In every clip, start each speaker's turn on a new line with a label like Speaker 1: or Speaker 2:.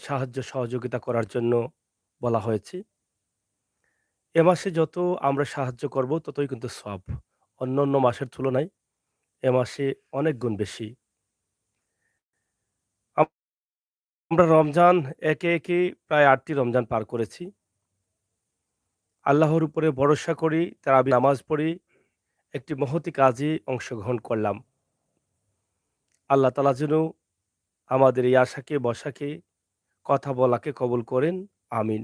Speaker 1: সাহায্য সহযোগিতা করার জন্য বলা হয়েছে। এ মাসে যত আমরা সাহায্য করব ততই কিন্তু সওয়াব। অন্যান্য মাসের তুলনায় এ মাসে অনেক গুণ বেশি। আমরা রমজান একে প্রায় ৮ টি রমজান পার করেছি। আল্লাহর উপরে ভরসা করি, তারাবি নামাজ পড়ি, একটি মহতী কাজে অংশগ্রহণ করলাম। আল্লাহ তাআলা যেন আমাদের এই আশাকে, বসাকে, কথা বলাকে কবুল করেন। আমিন।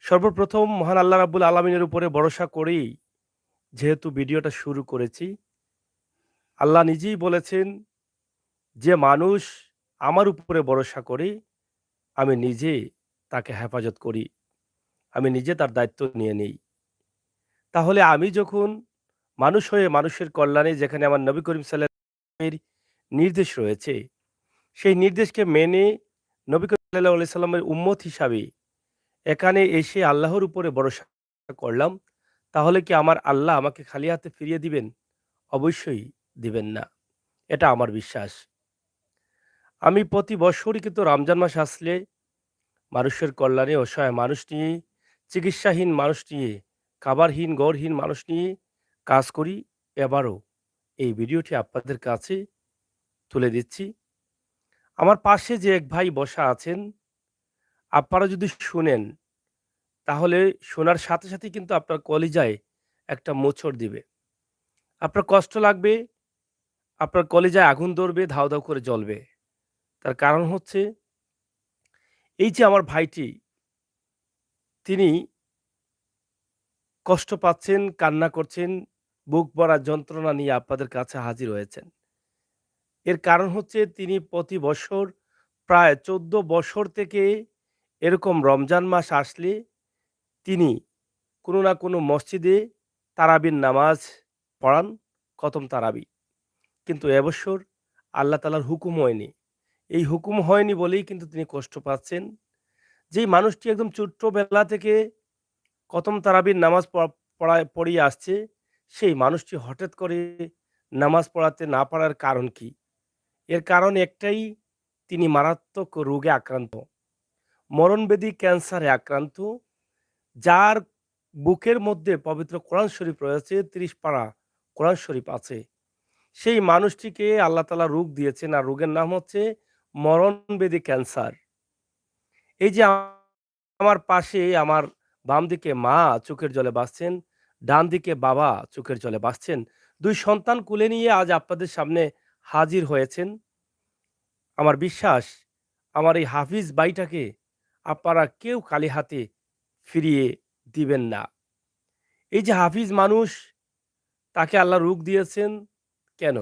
Speaker 1: সর্বপ্রথম মহান আল্লাহ রাব্বুল আলামিনের উপরে ভরসা করেই যেহেতু ভিডিওটা শুরু করেছি, আল্লাহ নিজেই বলেছেন যে মানুষ আমার উপরে ভরসা করে, আমি নিজে তাকে হেফাজত করি। আমি নিজে তার দায়িত্ব নিয়ে নেই। তাহলে আমি যখন মানুষ হয়ে মানুষের কল্যাণে যেখানে আমার নবী করিম এর নির্দেশ রয়েছে, সেই নির্দেশকে মেনে নবী করিম সাল্লাল্লাহু আলাইহি সাল্লামের উম্মত হিসাবে এখানে এসে আল্লাহর উপরে ভরসা করলাম, তাহলে কি আমার আল্লাহ আমাকে খালি হাতে ফিরিয়ে দিবেন? অবশ্যই দিবেন না। এটা আমার বিশ্বাস। আমি প্রতি বৎসরই কিন্তু রমজান মাস আসলে মানুষের কল্যাণে অসহায় মানুষ নিয়ে, চিকিৎসাহীন মানুষ নিয়ে, খাবারহীন, ঘরহীন মানুষ নিয়ে কাজ করি। এবারও এই ভিডিওটি আপনাদের কাছে তুলে দিচ্ছি। আমার পাশে যে এক ভাই বসা আছেন, আপনারা যদি শুনেন, তাহলে শোনার সাথে সাথেই কিন্তু আপনার কলিজায় একটা মোচড় দিবে। আপনার কষ্ট লাগবে, আপনার কলিজায় আগুন ধরবে, ধাউ, ধাউ করে জ্বলবে। তার কারণ হচ্ছে এই যে আমার ভাইটি, তিনি কষ্ট পাচ্ছেন, কান্না করছেন, বুক ভরা যন্ত্রণা নিয়ে আপনাদের কাছে হাজির হয়েছেন। এর কারণ হচ্ছে তিনি প্রতি বছর প্রায় ১৪ বছর থেকে এরকম রমজান মাস আসলে তিনি কোনো না কোনো মসজিদে তারাবির নামাজ পড়ান, খতম তারাবি। কিন্তু এবছর আল্লাহ তাআলার হুকুম হয়নি। এই হুকুম হয়নি বলেই কিন্তু তিনি কষ্ট পাচ্ছেন। যেই মানুষটি একদম ছোট্টবেলা থেকে খতম তারাবির নামাজ পড়িয়ে আসছে, সেই মানুষটি হঠাৎ করে নামাজ পড়াতে না পারার কারণ কি? এর কারণ একটাই, তিনি মারাত্মক রোগে আক্রান্ত। মরণবেদী ক্যান্সারে আক্রান্ত, যার বুকের মধ্যে পবিত্র কোরআন শরীফ রয়েছে, ৩০ পারা কোরআন শরীফ আছে। সেই মানুষটিকে আল্লাহ তাআলা রোগ দিয়েছেন, আর রোগের নাম হচ্ছে মরণবেদী ক্যান্সার। এই যে আমার পাশে আমার বাম দিকে মা চোখের জলে ভাসছেন, ডান দিকে বাবা চোখের জলে ভাসছেন। ২ সন্তান কোলে নিয়ে আজ আপনাদের সামনে হাজির হয়েছেন। আমার বিশ্বাস আমার এই হাফিজ ভাইটাকে আপনারা কেউ খালি হাতে ফিরিয়ে দিবেন না। এই যে হাফিজ মানুষ, তাকে আল্লাহ রোগ দিয়েছেন কেন?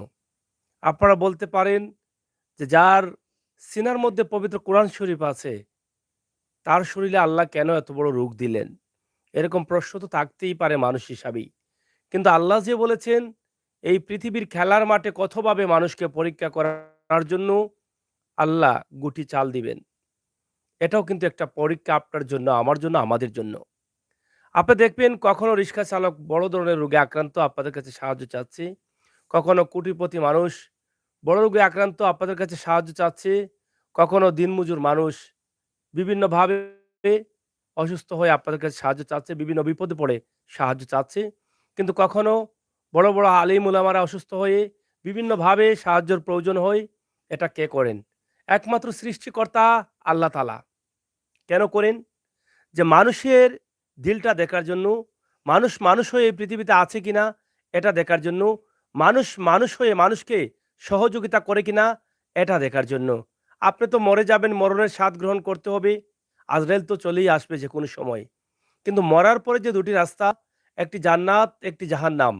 Speaker 1: আপনারা বলতে পারেন যে যার সিনার মধ্যে পবিত্র কোরআন শরীফ আছে, তার শরীরে আল্লাহ কেন এত বড় রোগ দিলেন? এরকম প্রশ্ন তো থাকতেই পারে মানুষ হিসাবেই। কিন্তু আল্লাহ যে বলেছেন, এই পৃথিবীর খেলার মাঠে কতভাবে মানুষকে পরীক্ষা করার জন্য আল্লাহ গুটি চাল দিবেন। এটাও কিন্তু একটা পরীক্ষা আপনার জন্য, আমার জন্য, আমাদের জন্য। আপনি দেখবেন কখনো রিক্সা চালক বড় ধরনের রোগে আক্রান্ত আপনাদের কাছে সাহায্য চাচ্ছে। কখনো কোটিপতি মানুষ বড় রোগে আক্রান্ত আপনাদের কাছে সাহায্য চাচ্ছে। কখনো দিনমজুর মানুষ বিভিন্নভাবে অসুস্থ হয়ে আপনাদের কাছে সাহায্য চাচ্ছে, বিভিন্ন বিপদে পড়ে সাহায্য চাচ্ছে। কিন্তু কখনো বড়, বড় আলিম উলামারা অসুস্থ হয়ে বিভিন্নভাবে সাহায্যের প্রয়োজন হয়। এটা কে করেন? একমাত্র সৃষ্টিকর্তা আল্লাহ তাআলা। কেন করেন? যে মানুষের দিলটা দেখার জন্য, মানুষ মানুষ হয়ে এই পৃথিবীতে আছে কিনা এটা দেখার জন্য, মানুষ মানুষ হয়ে মানুষকে সহযোগিতা করে কিনা এটা দেখার জন্য। আপনি তো মরে যাবেন, মরণের স্বাদ গ্রহণ করতে হবে। আজরাইল তো চলেই আসবে যেকোনো সময়। কিন্তু মরার পরে যে ২ টি রাস্তা, একটি জান্নাত, একটি জাহান্নাম।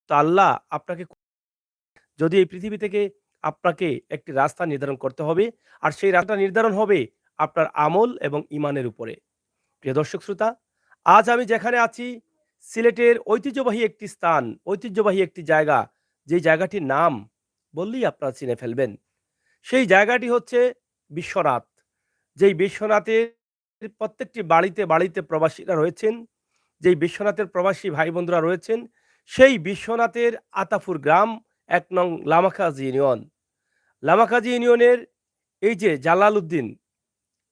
Speaker 1: তো আল্লাহ আপনাকে, যদি এই পৃথিবী থেকে আপনাকে একটি রাস্তা নির্ধারণ করতে হবে, আর সেই রাস্তাটা নির্ধারণ হবে আপনার আমল এবং ঈমানের উপরে। প্রিয় দর্শক শ্রোতা, আজ আমি যেখানে আছি, সিলেটের ঐতিহ্যবাহী একটি স্থান, ঐতিহ্যবাহী একটি জায়গা, যেই জায়গাটির নাম বললেই আপনারা চিনে ফেলবেন। সেই জায়গাটি হচ্ছে বিশ্বনাথ। যেই বিশ্বনাথের প্রত্যেকটি বাড়িতে, বাড়িতে প্রবাসীরা রয়েছেন, যেই বিশ্বনাথের প্রবাসী ভাই বন্ধুরা রয়েছেন, সেই বিশ্বনাথের আতাপুর গ্রাম ১ নং লামাখাজি ইউনিয়ন। লামাখাজি ইউনিয়নের এই যে জালালউদ্দিন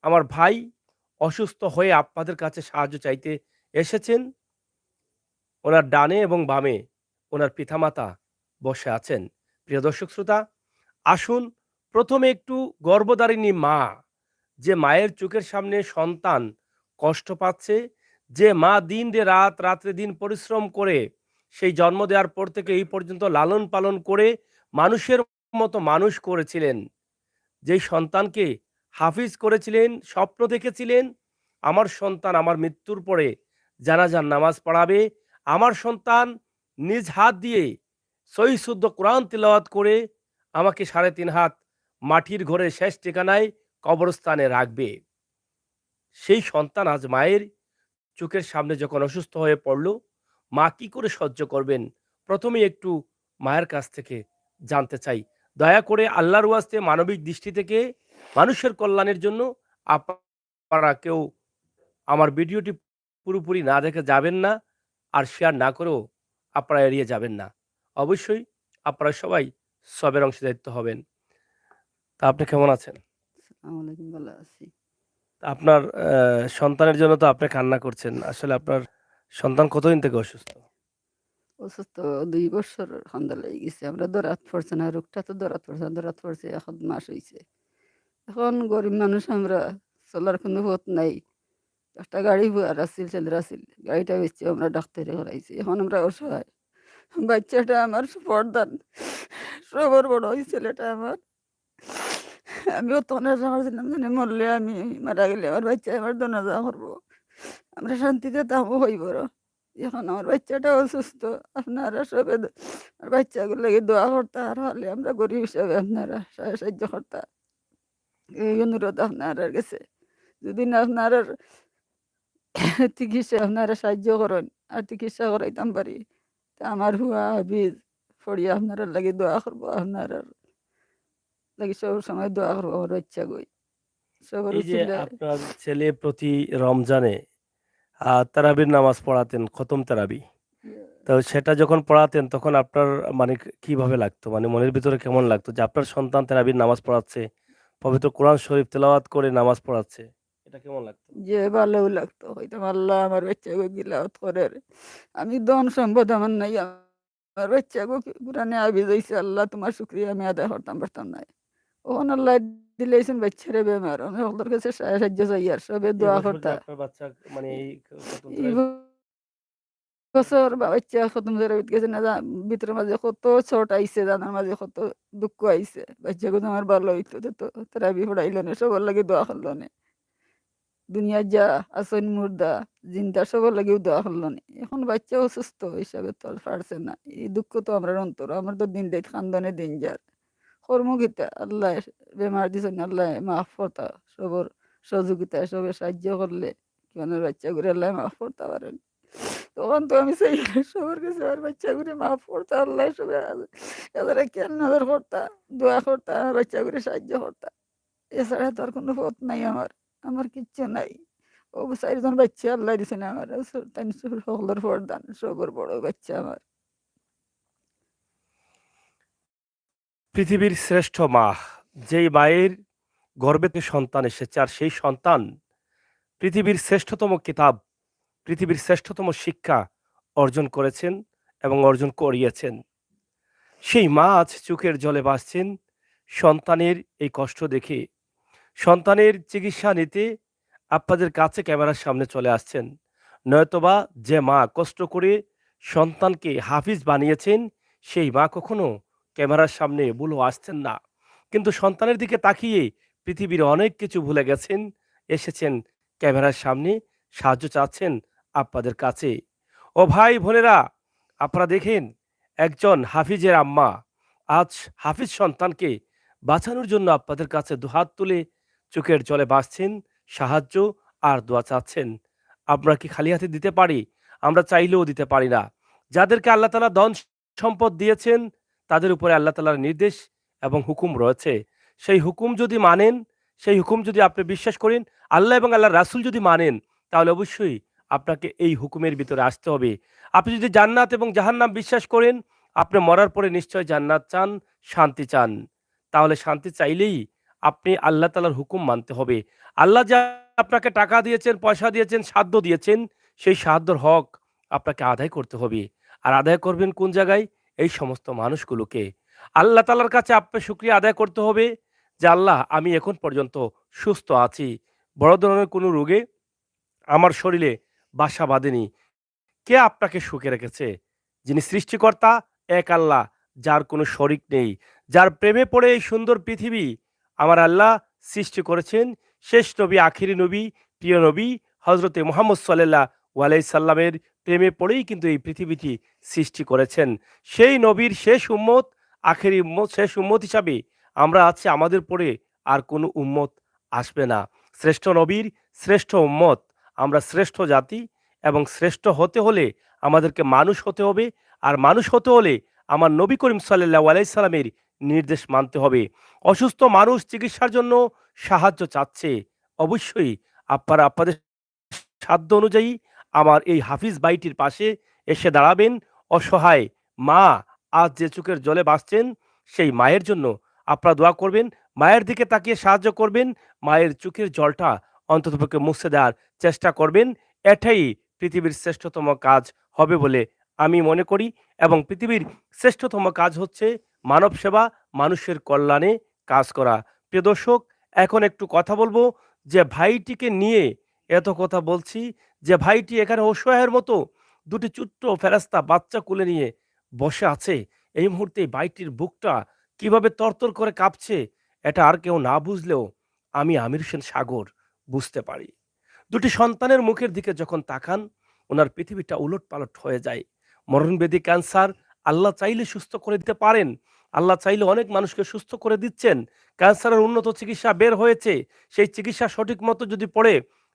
Speaker 1: আমার ভাই অসুস্থ হয়ে আপনাদের কাছে সাহায্য চাইতে এসেছেন। ওনার ডানে এবং বামে ওনার পিতামাতা বসে আছেন। প্রিয় দর্শক শ্রোতা, আসুন প্রথমে একটু গর্ভধারিণী মা, যে মায়ের চোখের সামনে সন্তান কষ্ট পাচ্ছে, যে মা দিন রে রাত, রাত্রে দিন পরিশ্রম করে সেই জন্ম দেওয়ার পর থেকে এই পর্যন্ত লালন পালন করে মানুষের মতো মানুষ করেছিলেন, যেই সন্তানকে হাফিজ করেছিলেন, স্বপ্ন দেখেছিলেন আমার সন্তান আমার মৃত্যুর পরে জানাজার নামাজ পড়াবে, আমার সন্তান নিজ হাত দিয়ে সহি শুদ্ধ কোরআন তিলাওয়াত করে আমাকে ৩.৫ হাত মাটির ঘরে শেষ ঠিকানায় কবরস্থানে রাখবে। সেই সন্তান আজ মায়ের চোখের সামনে যখন অসুস্থ হয়ে পড়ল, মা কি করে সহ্য করবেন? প্রথমেই একটু মায়ের কাছ থেকে জানতে চাই। দয়া করে আল্লাহর ওয়াস্তে মানবিক দৃষ্টি থেকে মানুষের কল্যাণের জন্য আপনারা কেউ আমার ভিডিওটি পুরোপুরি না দেখে যাবেন না, আর শেয়ার না করেও আপনারা এড়িয়ে যাবেন না। অবশ্যই আপনারা সবাই সবের অংশীদারিত্ব হবেন। তা আপনি কেমন আছেন?
Speaker 2: আসসালামু আলাইকুম, ভালো আছি।
Speaker 1: তা আপনার সন্তানের জন্য তো আপনি কান্না করছেন। আসলে আপনার সন্তান কতদিন থেকে অসুস্থ?
Speaker 2: অসুস্থ ২ বছর সন্ধ্যা লেগে গেছে। আমরা ধরাত পড়ছে না, রোগটা তো ধরাত পড়ছে না, ধরাত পড়ছে ১ মাস হইছে। এখন গরিব মানুষ আমরা, চলার কোনো পথ নাই। একটা গাড়ি ভুয়ার আছিল, ছেলের আছিল। গাড়িটা বেচে আমরা ডাক্তারে করাইছি। এখন আমরা অসহায়। বাচ্চাটা আমার সুপরদান। সবার বড় ওই ছেলেটা আমার। আমিও তনাজা করছিলাম জানি মরলে আমি, মারা গেলে আমার বাচ্চা আমার দনাজা করবো। আমরা শান্তিতে থাকবো হইব। এখন আমার বাচ্চাটা অসুস্থ। আপনারা সবে আর বাচ্চাগুলো লাগে দোয়া করতা, আর হলে আমরা গরিব হিসাবে আপনারা সাহায্য করতা। এই অনুরোধ আপনার কাছে। যদি না আপনার চিকিৎসা আপনারা সাহায্য করেন আর চিকিৎসা করাইতাম পারি, তা আমার হুয়া হাবিজ ফড়িয়া আপনারা লাগে দোয়া করবো। আপনারা লাগে সব সময় দোয়া করবো আমার বাচ্চা গই সবার
Speaker 1: এই যে
Speaker 2: উচিলে।
Speaker 1: আপনার ছেলে প্রতি রমজানে তারাবির নামাজ পড়াতেন, খতম তারাবি। তো সেটা যখন পড়াতেন তখন আপনার মানে কিভাবে লাগতো? মানে মনের ভিতরে কেমন লাগতো যে আপনার সন্তান তারাবির নামাজ পড়াচ্ছে, পবিত্র কোরআন শরীফ তেলাওয়াত করে নামাজ পড়াচ্ছে? এটা কেমন লাগতো?
Speaker 2: যে ভালো লাগতো হয়তো আল্লাহ আমার বাচ্চাকে গিলাওত করে। আমি ধন সম্পদ আমার নাই, আমার বাচ্চাকে কোরআনে আবিদ হয়েছে, আল্লাহ তোমার শুক্রিয়া আমি আদায় করতাম পারতাম নাই। ওখানে আল্লাহ দিলেছেন বাচ্চারে বেমার, আমি ওদের কাছে সাহায্য চাই আর সবে
Speaker 1: এই
Speaker 2: দোয়া
Speaker 1: বছর কি
Speaker 2: করতা।
Speaker 1: আপনার বাচ্চা মানে এই খতম
Speaker 2: এই
Speaker 1: তারাবি?
Speaker 2: বছর বাচ্চা খতম করে গেছে না, ভিতরের মাঝে কত ছোট আইছে, জানার মাঝে কত দুঃখ আইছে। বাচ্চাকে আমার ভালো হইতো তো তারা পড়াইল না, সবার লাগে দোয়া করলো না। দুনিয়ার যা আসন মুর্দা জিন্দা সবার লাগেও দোয়া করলো না। এখন বাচ্চা অসুস্থ হিসাবে তো আর পারছে না। এই দুঃখ তো আমরা অন্তর, আমার তো দিন দেখ খানদানে দিন যার কর্মগীতা আল্লাহ বেমার দিছেন, আল্লাহ মাফ করতা সবর সহযোগিতা সবে সাহায্য করলে কিমানের বাচ্চা করে আল্লাহ মাফ করতে পারেন। তখন তো আমি সেই সবার কাছে আমার বাচ্চা করে মাফ করতা, আল্লাহ সবে এদের কেন নজর করতা, দোয়া করতা, আমার বাচ্চা করে সাহায্য করতা। এছাড়া তো আর কোনো পথ নাই আমার, আমার কিচ্ছু নাই। ও ৪ জন বাচ্চা আল্লাহ দিছে না আমার, তাই সকলের বরদান, সবার বড় বাচ্চা আমার।
Speaker 1: পৃথিবীর শ্রেষ্ঠ মা, যেই মায়ের গর্ভে থেকে সন্তান এসেছে, আর সেই সন্তান পৃথিবীর শ্রেষ্ঠতম কিতাব, পৃথিবীর শ্রেষ্ঠতম শিক্ষা অর্জন করেছেন এবং অর্জন করিয়েছেন। সেই মা আজ চোখের জলে ভাসছেন সন্তানের এই কষ্ট দেখে। সন্তানের চিকিৎসা নিতে আপনাদের কাছে ক্যামেরার সামনে চলে আসছেন। নয়তোবা যে মা কষ্ট করে সন্তানকে হাফিজ বানিয়েছেন, সেই মা কখনো ক্যামেরার সামনে ভুলেও আসছেন না। কিন্তু সন্তানের দিকে তাকিয়ে পৃথিবীর অনেক কিছু ভুলে গেছেন, এসেছেন ক্যামেরার সামনে, সাহায্য চাচ্ছেন আপনাদের কাছে। ও ভাই বোনেরা, আপনারা দেখেন একজন হাফিজের আম্মা আজ হাফিজ সন্তানকে বাঁচানোর জন্য আপনাদের কাছে দুহাত তুলে চোখের জলে ভাসছেন, সাহায্য আর দোয়া চাচ্ছেন। আমরা কি খালি হাতে দিতে পারি? আমরা চাইলেও দিতে পারি না। যাদেরকে আল্লাহ তাআলা ধন সম্পদ দিয়েছেন, তাদের উপরে আল্লাহ তাআলার নির্দেশ এবং হুকুম রয়েছে। সেই হুকুম যদি মানেন, সেই হুকুম যদি আপনি বিশ্বাস করেন, আল্লাহ এবং আল্লাহর রাসূল যদি মানেন, তাহলে অবশ্যই আপনাকে এই হুকুমের ভিতরে আসতে হবে। আপনি যদি জান্নাত এবং জাহান্নাম বিশ্বাস করেন, আপনি মরার পরে নিশ্চয় জান্নাত চান, শান্তি চান। তাহলে শান্তি চাইলেই আপনি আল্লাহ তাআলার হুকুম মানতে হবে। আল্লাহ যা আপনাকে টাকা দিয়েছেন, পয়সা দিয়েছেন, সাধ্য দিয়েছেন, সেই সাধ্যর হক আপনাকে আদায় করতে হবে। আর আদায় করবেন কোন জায়গায়? এই সমস্ত মানুষগুলোকে। আল্লাহ তাআলার কাছে আপনার শুকরিয়া আদায় করতে হবে যে, "আল্লাহ আমি এখন পর্যন্ত সুস্থ আছি। বড় ধরনের কোনো রোগে আমার শরীরে বাসা বাঁধেনি।" কে আপনাকে সুখে রেখেছে? যিনি সৃষ্টিকর্তা এক আল্লাহ, যার কোনো শরিক নেই। যার প্রেমে পড়ে এই সুন্দর পৃথিবী আমার আল্লাহ সৃষ্টি করেছেন। শেষ নবী, আখিরি নবী, প্রিয় নবী হজরতে মুহাম্মদ সাল্লাল্লাহু আলাইহি সাল্লামের প্রেমে পড়েই কিন্তু এই পৃথিবীটি সৃষ্টি করেছেন। সেই নবীর শেষ উম্মত, আখেরি উম্মত, শেষ উম্মত হিসাবে আমরা আছি, আমাদের পরে আর কোনো উম্মত আসবে না। শ্রেষ্ঠ নবীর শ্রেষ্ঠ উম্মত। আমরা শ্রেষ্ঠ জাতি এবং শ্রেষ্ঠ হতে হলে আমাদেরকে মানুষ হতে হবে। আর মানুষ হতে হলে আমার নবী করিম সাল্লাল্লাহু আলাইহি সাল্লামের নির্দেশ মানতে হবে। অসুস্থ মানুষ চিকিৎসার জন্য সাহায্য চাচ্ছে। অবশ্যই আপনারা আপনাদের সাধ্য অনুযায়ী আমার এই হাফিজ ভাইটির পাশে এসে দাঁড়াবেন। অসহায় মা আজ যে চোখের জলে ভাসছেন, সেই মায়ের জন্য আপনারা দোয়া করবেন। মায়ের দিকে তাকিয়ে সাহায্য করবেন। মায়ের চোখের জলটা অন্ততপক্ষে মুছে দেওয়ার চেষ্টা করবেন। এটাই পৃথিবীর শ্রেষ্ঠতম কাজ হবে বলে আমি মনে করি, এবং পৃথিবীর শ্রেষ্ঠতম কাজ হচ্ছে মানব সেবা, মানুষের কল্যাণে কাজ করা। প্রিয় দর্শক, এখন একটু কথা বলবো যে ভাইটিকে নিয়ে এত কথা বলছি, যে ভাইটি এখানে অসহায়ের মতো দুটি ছোট্ট ফেরেশতা বাচ্চা কোলে নিয়ে বসে আছে। এই মুহূর্তে ভাইটির বুকটা কিভাবে তরতর করে কাঁপছে, এটা আর কেউ না বুঝলেও আমি আমির হোসেন সাগর বুঝতে পারি। দুটি সন্তানের মুখের দিকে যখন তাকান, ওনার পৃথিবীটা উলটপালট হয়ে যায়। মরণব্যাধি ক্যান্সার, আল্লাহ চাইলে সুস্থ করে দিতে পারেন। আল্লাহ চাইলে অনেক মানুষকে সুস্থ করে দিচ্ছেন। ক্যান্সারের উন্নত চিকিৎসা বের হয়েছে। সেই চিকিৎসা সঠিক মতো যদি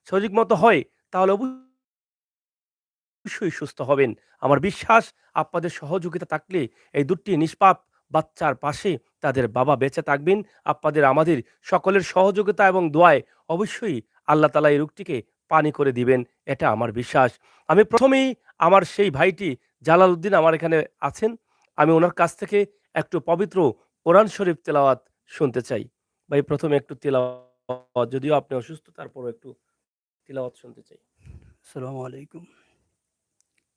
Speaker 1: সঠিক মতো হয়, তাহলে অবশ্যই সুস্থ হবেন। আমার বিশ্বাস আপনাদের সহযোগিতা থাকলে এই দুটি নিষ্পাপ বাচ্চার পাশে তাদের বাবা বেঁচে থাকবেন। আপনাদের আমাদের সকলের সহযোগিতা এবং দোয়ায় অবশ্যই আল্লাহ তাআলা এই রোগটিকে পানি করে দিবেন। এটা আমার বিশ্বাস। আমি ১ম এই আমার সেই ভাইটি জালালউদ্দিন আমার এখানে আছেন। আমি উনার কাছ থেকে একটু পবিত্র কোরআন শরীফ তেলাওয়াত শুনতে চাই। ভাই ১ম এ একটু তেলাওয়াত, যদিও আপনি অসুস্থ তারপরও একটু তিলাওয়াত শুনতে চাই।
Speaker 2: আসসালামু আলাইকুম।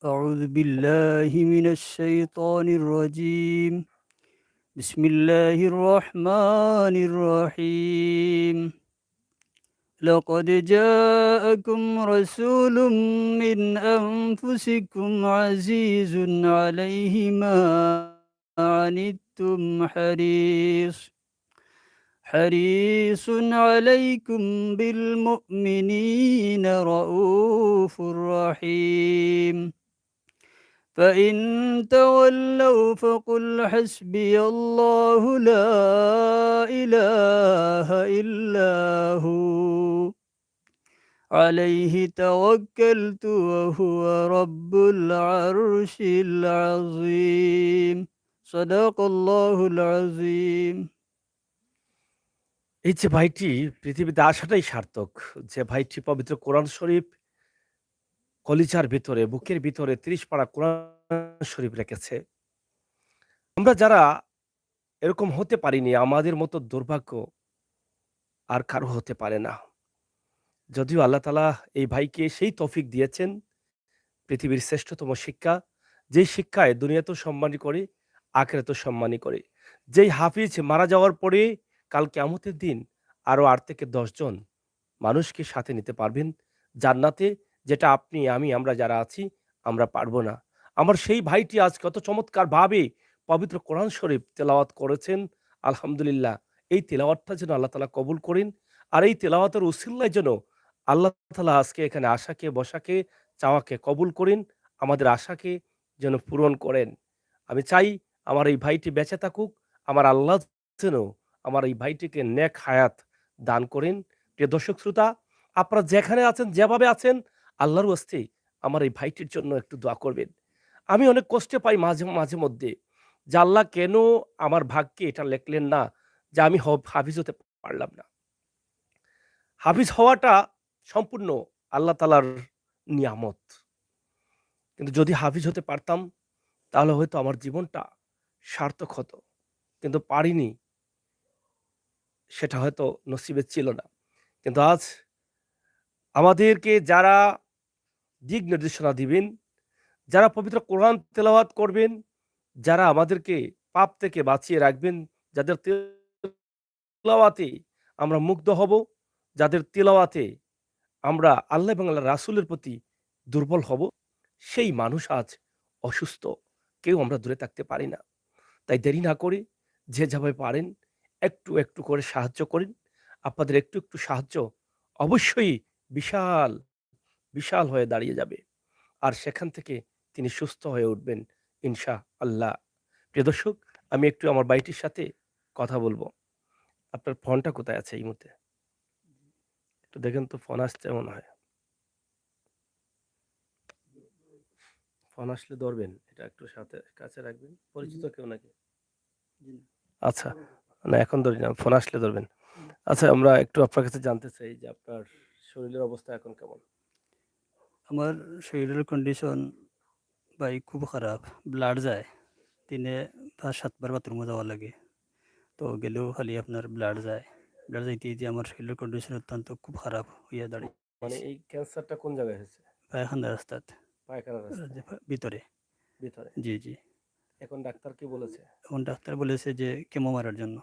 Speaker 2: أعوذ بالله من الشيطان الرجيم. بسم الله الرحمن الرحيم. لقد جاءكم رسول من أنفسكم عزيز عليه ما عنتم حريص عليكم بالمؤمنين رؤوف رحيم. فإن تولوا فقل حسبي الله لا إله إلا هو عليه توكلت وهو رب العرش العظيم. صدق الله العظيم.
Speaker 1: এই যে ভাইটি পৃথিবীতে আসাটাই সার্থক। যে ভাইটি পবিত্র কোরআন শরীফ কলিজার ভিতরে, বুকের ভিতরে ৩০ পারা কোরআন শরীফ রেখেছে। আমরা যারা এরকম হতে পারিনি, আমাদের মতো দুর্ভাগ্য আর কারো হতে পারে না। যদিও আল্লাহ তাআলা এই ভাইকে সেই তৌফিক দিয়েছেন, পৃথিবীর শ্রেষ্ঠতম শিক্ষা, যেই শিক্ষায় দুনিয়াতেও সম্মানী করে, আখিরাতেও সম্মানী করে। যেই হাফিজ মারা যাওয়ার পরে কাল কিয়ামতের দিন আরো ৮ থেকে ১০ জন মানুষকে সাথে নিতে পারবেন জান্নাতে, যেটা আপনি, আমি, আমরা যারা আছি আমরা পারব না। আমার সেই ভাইটি আজ কত চমৎকারভাবে পবিত্র কোরআন শরীফ তেলাওয়াত করেছেন। আলহামদুলিল্লাহ। এই তেলাওয়াতটা যেন আল্লাহ তাআলা কবুল করেন। আর এই তেলাওয়াতের উসিলায় যেন আল্লাহ তাআলা আজকে এখানে আশাকে, বসাকে, চাওয়াকে কবুল করেন। আমাদের আশাকে যেন পূরণ করেন। আমি চাই আমার এই ভাইটি বেঁচে থাকুক। আমার আল্লাহ যেন আমার এই ভাইটিকে নেক হায়াত দান করেন। প্রিয় দর্শক শ্রোতা, আপনারা যেখানে আছেন, যেভাবে আছেন, আল্লাহর ওয়াস্তে আমার এই ভাইটির জন্য একটু দোয়া করবেন। আমি অনেক কষ্টে পাই মাঝে মাঝে মধ্যে যে আল্লাহ কেন আমার ভাগ্যে এটা লেখলেন না যে আমি হাফিজ হতে পারলাম না। হাফিজ হওয়াটা সম্পূর্ণ আল্লাহ তাআলার নিয়ামত। কিন্তু যদি হাফিজ হতে পারতাম, তাহলে হয়তো আমার জীবনটা সার্থক হতো। কিন্তু পারিনি। সেটা হয়তো নসিবে ছিল না। কিন্তু আজ আমাদেরকে যারা দিক নির্দেশনা দিবেন, যারা পবিত্র কোরআন তেলাওয়াত করবেন, যারা আমাদেরকে পাপ থেকে বাঁচিয়ে রাখবেন, যাদের তেলাওয়াতে আমরা মুগ্ধ হব, যাদের তেলাওয়াতে আমরা আল্লাহ এবং আল্লাহ রাসূলের প্রতি দুর্বল হব, সেই মানুষ আজ অসুস্থ। কেউ আমরা দূরে থাকতে পারি না। তাই দেরি না করে যে যেভাবে পারেন একটু, একটু করে সাহায্য করেন। আপনাদের একটু, একটু সাহায্য অবশ্যই বিশাল, বিশাল হয়ে দাঁড়িয়ে যাবে। আর সেখান থেকে তিনি সুস্থ হয়ে উঠবেন ইনশাআল্লাহ। প্রিয় দর্শক, আমি একটু আমার ভাইটির সাথে কথা বলবো। আপনার ফোনটা কোথায় আছে এই মুহূর্তে? একটু দেখেন তো, ফোন আসছে মনে হয়। ফোন আসলে ধরবেন। এটা একটু সাথে কাছে রাখবেন। পরিচিত কেউ নাকি? আচ্ছা। না, এখন ধরি না। ফোন আসলে ধরবেন। আচ্ছা, আমরা একটু আপনার কাছে জানতে চাই যে আপনার শরীরের অবস্থা এখন কেমন?
Speaker 3: আমার শরীরের কন্ডিশন ভাই খুব খারাপ। ব্লাড যায়। দিনে ৫-৭ বার বাথরুমে যাওয়া লাগে। তো গেলেও খালি আপনার ব্লাড যায়। ব্লাড যাইতে যে আমার শরীরের কন্ডিশন অত্যন্ত খুব খারাপ হইয়া
Speaker 1: মানে
Speaker 3: দাঁড়িয়েছে।
Speaker 1: এই ক্যান্সারটা কোন জায়গায় হয়েছে?
Speaker 3: পায়খানা রাস্তাত
Speaker 1: পায়খানা রাস্তায়?
Speaker 3: ভিতরে।
Speaker 1: ভিতরে?
Speaker 3: জি, জি।
Speaker 1: এখন ডাক্তার কি বলেছে?
Speaker 3: এখন ডাক্তার বলেছে যে কেমো মারার জন্য।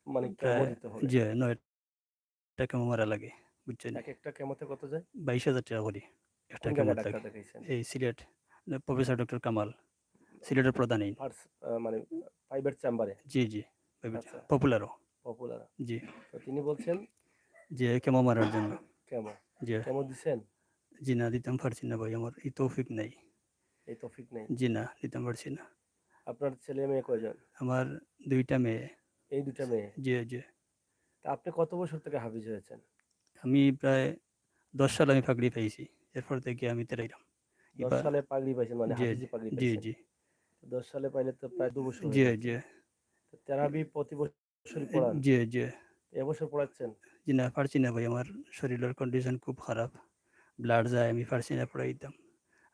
Speaker 1: মানে কেমো
Speaker 3: প্রায়
Speaker 1: দিতে হবে?
Speaker 3: জি ৯ টা কেমো মারা লাগে। বুঝছেন?
Speaker 1: একেকটা কেমোতে কত যায়?
Speaker 3: ২২,০০০ টাকা করে একটা
Speaker 1: কোন
Speaker 3: কেমো
Speaker 1: জায়গায় ডাক্তার
Speaker 3: লাগে।
Speaker 1: দেখাইছেন?
Speaker 3: এই সিলেট প্রফেসর ডক্টর কামাল, সিলেটের প্রধান এইন।
Speaker 1: মানে প্রাইভেট চেম্বারে?
Speaker 3: জি, জি।
Speaker 1: আচ্ছা,
Speaker 3: পপুলারও।
Speaker 1: পপুলার।
Speaker 3: জি।
Speaker 1: তো তিনি বলছেন
Speaker 3: যে কেমো মারার জন্য।
Speaker 1: কেমো?
Speaker 3: জি।
Speaker 1: কেমো দিছেন?
Speaker 3: জি না, দিতাম পারছি না ভাই। আমার এই তৌফিক নাই।
Speaker 1: এই তৌফিক নেই?
Speaker 3: জি না, দিতাম পারছি না।
Speaker 1: আপনার ছেলে মেয়ে কয়জন?
Speaker 3: আমার ২ টা মেয়ে।
Speaker 1: এই ২ টা মেয়ে?
Speaker 3: জি, জি।
Speaker 1: তা আপনি কত বছর থেকে হাফিজ হয়েছেন?
Speaker 3: আমি প্রায় ১০ সাল আমি পাগড়ি পাইছি। এরপর থেকে আমি তেরাইলাম।
Speaker 1: ১০
Speaker 3: এবার
Speaker 1: সালে পাগড়ি পাইছেন, মানে
Speaker 3: জি,
Speaker 1: হাফিজি পাগড়ি
Speaker 3: জি,
Speaker 1: পাইছেন।
Speaker 3: জি।
Speaker 1: ১০ সালে পাইলে তো প্রায় ২ বছর
Speaker 3: জি,
Speaker 1: হয়ে যাচ্ছে।
Speaker 3: জি।
Speaker 1: তো তেরাবি প্রতি বছরই পড়ান?
Speaker 3: জি, জি।
Speaker 1: এবছর পড়াচ্ছেন?
Speaker 3: জি না, পারছি না ভাই। আমার শরীরের কন্ডিশন খুব খারাপ। ব্লাড যায়। আমি পারছি না পড়াইতাম।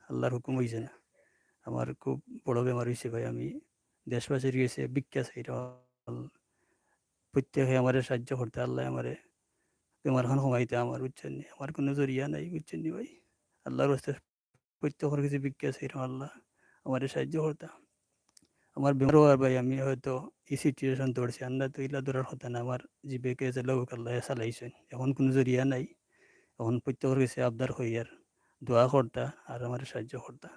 Speaker 3: আল্লাহর হুকুম হইছে না। আমার খুব বড় বেমার হইছে ভাই। আমি দেশবাসীর কাছে ভিক্ষা চাইতাম। প্রত্যেকে আমারে সাহায্য করতে। আল্লাহ আমারে বেমারখান কমাইতে আমার, বুঝছেন নি? আমার কোনো জরিয়া নাই, বুঝছেন নি ভাই? আল্লাহর রাস্তায় প্রত্যেকের কাছে ভিক্ষা চাইতাম, আল্লাহ আমারে সাহায্য করতা। আমার বেমার হওয়ার ভাই আমি হয়তো এই সিচুয়েশন ধরছি। আন্না তো ইলা ধরার কথা না। আমার জীবিকা যে লোক আল্লাহ চালাইছেন। এখন কোনো জরিয়া নাই। এখন প্রত্যেকের কাছে আবদার হই আর দোয়া করতা আর আমারে সাহায্য করতা।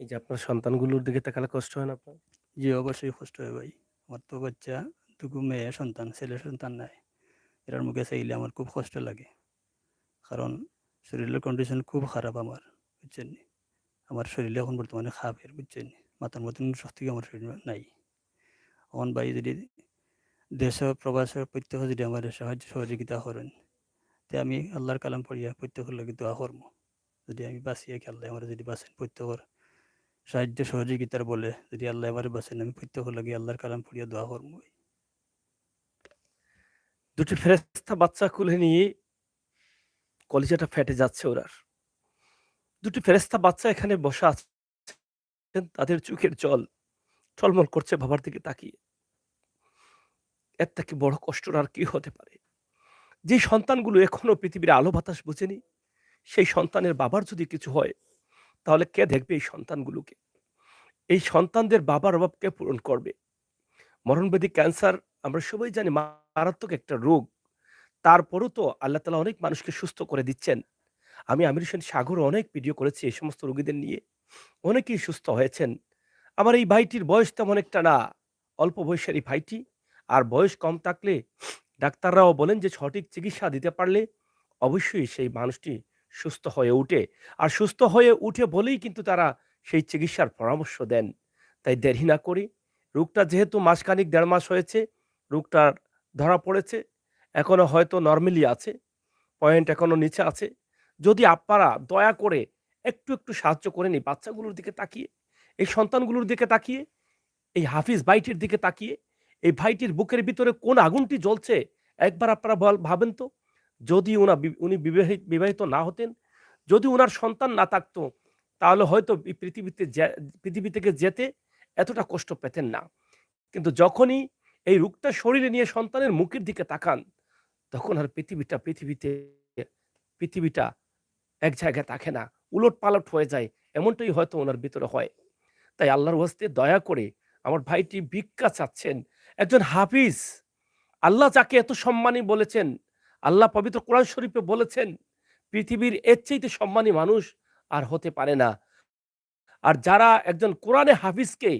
Speaker 1: এই যে আপনার সন্তানগুলোর দিকে তাকালে কষ্ট হয় না আপনার?
Speaker 3: জি, অবশ্যই কষ্ট হয় ভাই। আমার তো বাচ্চা ২ মেয়ে সন্তান, ছেলে সন্তান নাই। এরার মুখে চাইলে আমার খুব কষ্ট লাগে। কারণ শরীরের কন্ডিশন খুব খারাপ আমার, বুঝছেন নি? আমার শরীরে এখন বর্তমানে খাপের, বুঝছেন নি? মাথার মতন শক্তি আমার শরীরে নাই। এখন ভাই যদি দেশ প্রবাসে প্রত্যেকে যদি আমার সাহায্য সহযোগিতা করেন, তে আমি আল্লাহর কালাম পড়িয়া প্রত্যেকের লাগে দোয়া করবো। যদি আমি বাঁচিয়ে আল্লাহ আমার যদি বাঁচেন, প্রত্যেকের সাহায্য সহযোগিতার বলে যদি আল্লাহ আমার বাঁচেন, আমি প্রত্যেকের লাগে আল্লাহর কালাম পড়িয়া দোয়া করবো।
Speaker 1: ২ টি ফেরেশতা বাচ্চা কোলে নিয়ে কলিজাটা ফেটে যাচ্ছে ওনার। ২ টি ফেরেশতা বাচ্চা এখানে বসা আছেন, তাদের চোখের জল টলমল করছে বাবার দিকে তাকিয়ে। এর থেকে বড় কষ্টর আর কি হতে পারে? যে সন্তানগুলো এখনো পৃথিবীর আলো বাতাস বোঝেনি, সেই সন্তানের বাবার যদি কিছু হয়, তাহলে কে দেখবে এই সন্তানগুলোকে? এই সন্তানদের বাবার অভাব কে পূরণ করবে? মরণব্যাধি ক্যান্সার আমরা সবাই জানি মারাত্মক একটা রোগ। তারপরও তো আল্লাহ তাআলা অনেক মানুষকে সুস্থ করে দিচ্ছেন। আমি আমির হোসেন সাগরও অনেক ভিডিও করেছি এই সমস্ত রোগীদের নিয়ে। অনেকেই সুস্থ হয়েছেন। আমার এই ভাইটির বয়স তেমন একটা না। অল্প বয়সের এই ভাইটি। আর বয়স কম থাকলে ডাক্তাররাও বলেন যে সঠিক চিকিৎসা দিতে পারলে অবশ্যই সেই মানুষটি সুস্থ হয়ে উঠে। আর সুস্থ হয়ে উঠে বলেই কিন্তু তারা সেই চিকিৎসার পরামর্শ দেন। তাই দেরি না করে, রোগটা যেহেতু মাসখানেক ১.৫ মাস হয়েছে, রোগটার ধরা পড়েছে। এখনো হয়তো নরমালি আছে। পয়েন্ট এখনো নিচে আছে। যদি আপনারা দয়া করে একটু, একটু সাহায্য করেন এই বাচ্চাগুলোর দিকে তাকিয়ে, এই সন্তানগুলোর দিকে তাকিয়ে, এই হাফিজ ভাইটির দিকে তাকিয়ে, এই ভাইটির বুকের ভিতরে কোন আগুনটি জ্বলছে একবার আপনারা ভাবেন তো। যদি উনি বিবাহিত না হতেন, যদি উনার সন্তান না থাকতো, তাহলে হয়তো এই পৃথিবী থেকে যেতে এতটা কষ্ট পেতেন না। কিন্তু যখনই এই রোগটা শরীরে নিয়ে সন্তানের মুখের দিকে তাকান, তখন আর পৃথিবীটা এক জায়গায় থাকে না, উলটপালট হয়ে যায়। এমনটাই হয়তো ওনার ভিতরে হয়। তাই আল্লাহর ওয়াস্তে দয়া করে আমার ভাইটি ভিক্ষা চাচ্ছেন। একজন হাফিজ, আল্লাহ যাকে এত সম্মানী বলেছেন, আল্লাহ পবিত্র কোরআন শরীফে বলেছেন, পৃথিবীর এর চাইতে সম্মানী মানুষ আর হতে পারে না। আর যারা একজন কোরআনে হাফিজকে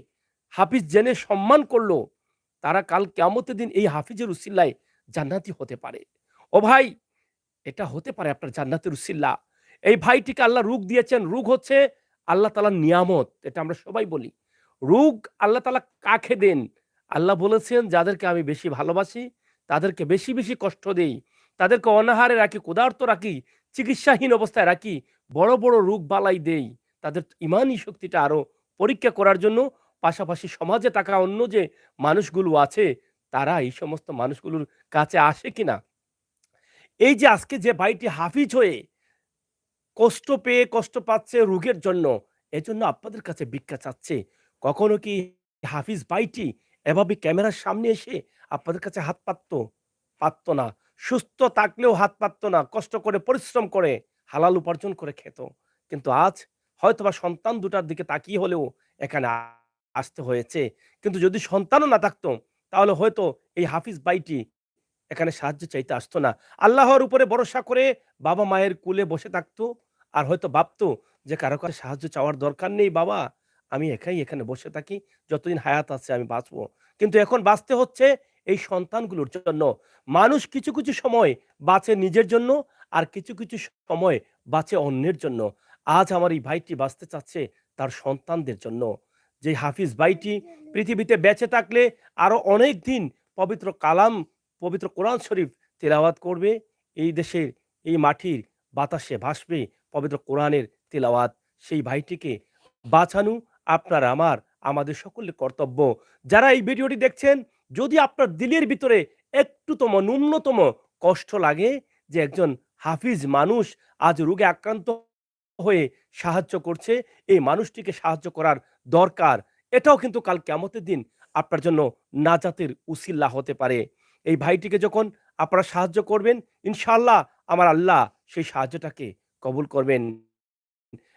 Speaker 1: হাফিজ জেনে সম্মান করলো, তারা কাল কিয়ামতের দিন এই হাফিজের উসিলায় জান্নাতি হতে পারে। ও ভাই, এটা হতে পারে আপনার জান্নাতের উসিলা। এই ভাইটিকে আল্লাহ রূপ দিয়েছেন। রূপ হচ্ছে আল্লাহ তাআলার নিয়ামত। এটা আমরা সবাই বলি। রূপ আল্লাহ তাআলা কাকে দেন? আল্লাহ বলেছেন, যাদেরকে আমি বেশি ভালোবাসি, তাদেরকে বেশি, বেশি কষ্ট দেই। তাদেরকে অনাহারে রাখি, ক্ষুধার্ত রাখি, চিকিৎসাহীন অবস্থায় রাখি, বড়, বড় রোগ বালাই দেই। তাদের ইমানি শক্তিটা আরো পরীক্ষা করার জন্য, পাশাপাশি সমাজে থাকা অন্য যে মানুষগুলো আছে, তারা এই সমস্ত মানুষগুলোর কাছে আসে কিনা? এই যে আজকে যে ভাইটি হাফিজ হয়ে কষ্ট পেয়ে কষ্ট পাচ্ছে রোগের জন্য, এজন্য আপনাদের কাছে ভিক্ষা চাচ্ছে। কখনো কি হাফিজ ভাইটি এভাবে ক্যামেরার সামনে এসে আপনাদের কাছে হাত পাতত? পাতত না। সুস্থ থাকলেও হাত পাতত না। কষ্ট করে পরিশ্রম করে হালাল উপার্জন করে খেত। কিন্তু আজ হয়তোবা সন্তান দুটার দিকে তাকিয়ে হলেও এখানে আসতে হয়েছে। কিন্তু যদি সন্তানও না থাকতো, তাহলে হয়তো এই হাফিজ ভাইটি এখানে সাহায্য চাইতে আসতো না। আল্লাহর উপরে ভরসা করে বাবা-মায়ের কোলে বসে থাকতো। আর হয়তো ভাবতো যে কারো কাছে সাহায্য চাওয়ার দরকার নেই বাবা। আমি একাই এখানে বসে থাকি। যতদিন হায়াত আছে আমি বাঁচবো। কিন্তু এখন বাঁচতে হচ্ছে এই সন্তানগুলোর জন্য। মানুষ কিছু, কিছু সময় বাঁচে নিজের জন্য, আর কিছু, কিছু সময় বাঁচে অন্যের জন্য। আজ আমার এই ভাইটি বাঁচতে চাচ্ছে তার সন্তানদের জন্য। যে হাফিজ ভাইটি পৃথিবীতে বেঁচে থাকলে আরো অনেক দিন পবিত্র কালাম, পবিত্র কোরআন শরীফ তিলাওয়াত করবে। এই দেশের, এই মাটির বাতাসে ভাসবে পবিত্র কোরআনের তিলাওয়াত। সেই ভাইটিকে বাঁচানো আপনার আমার, আমাদের সকলের কর্তব্য। যারা এই ভিডিওটি দেখছেন, যদি আপনার দিলের ভিতরে একটুতম ন্যূনতম কষ্ট লাগে যে একজন হাফিজ মানুষ আজ রোগে আক্রান্ত হয়ে সাহায্য করছে, এই মানুষটিকে সাহায্য করার দরকার। এটাও কিন্তু কাল কিয়ামতের দিন আপনার জন্য নাজাতের উসিলা হতে পারে। এই ভাইটিকে যখন আপনারা সাহায্য করবেন, ইনশাআল্লাহ আমার আল্লাহ সেই সাহায্যটাকে কবুল করবেন।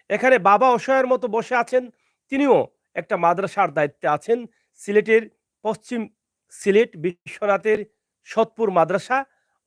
Speaker 1: এখানে বাবা অসহায়ের মতো বসে আছেন। তিনিও একটা মাদ্রাসার দায়িত্বে আছেন। সিলেটের পশ্চিম সিলেট বিশ্বনাথের সৎপুর মাদ্রাসা,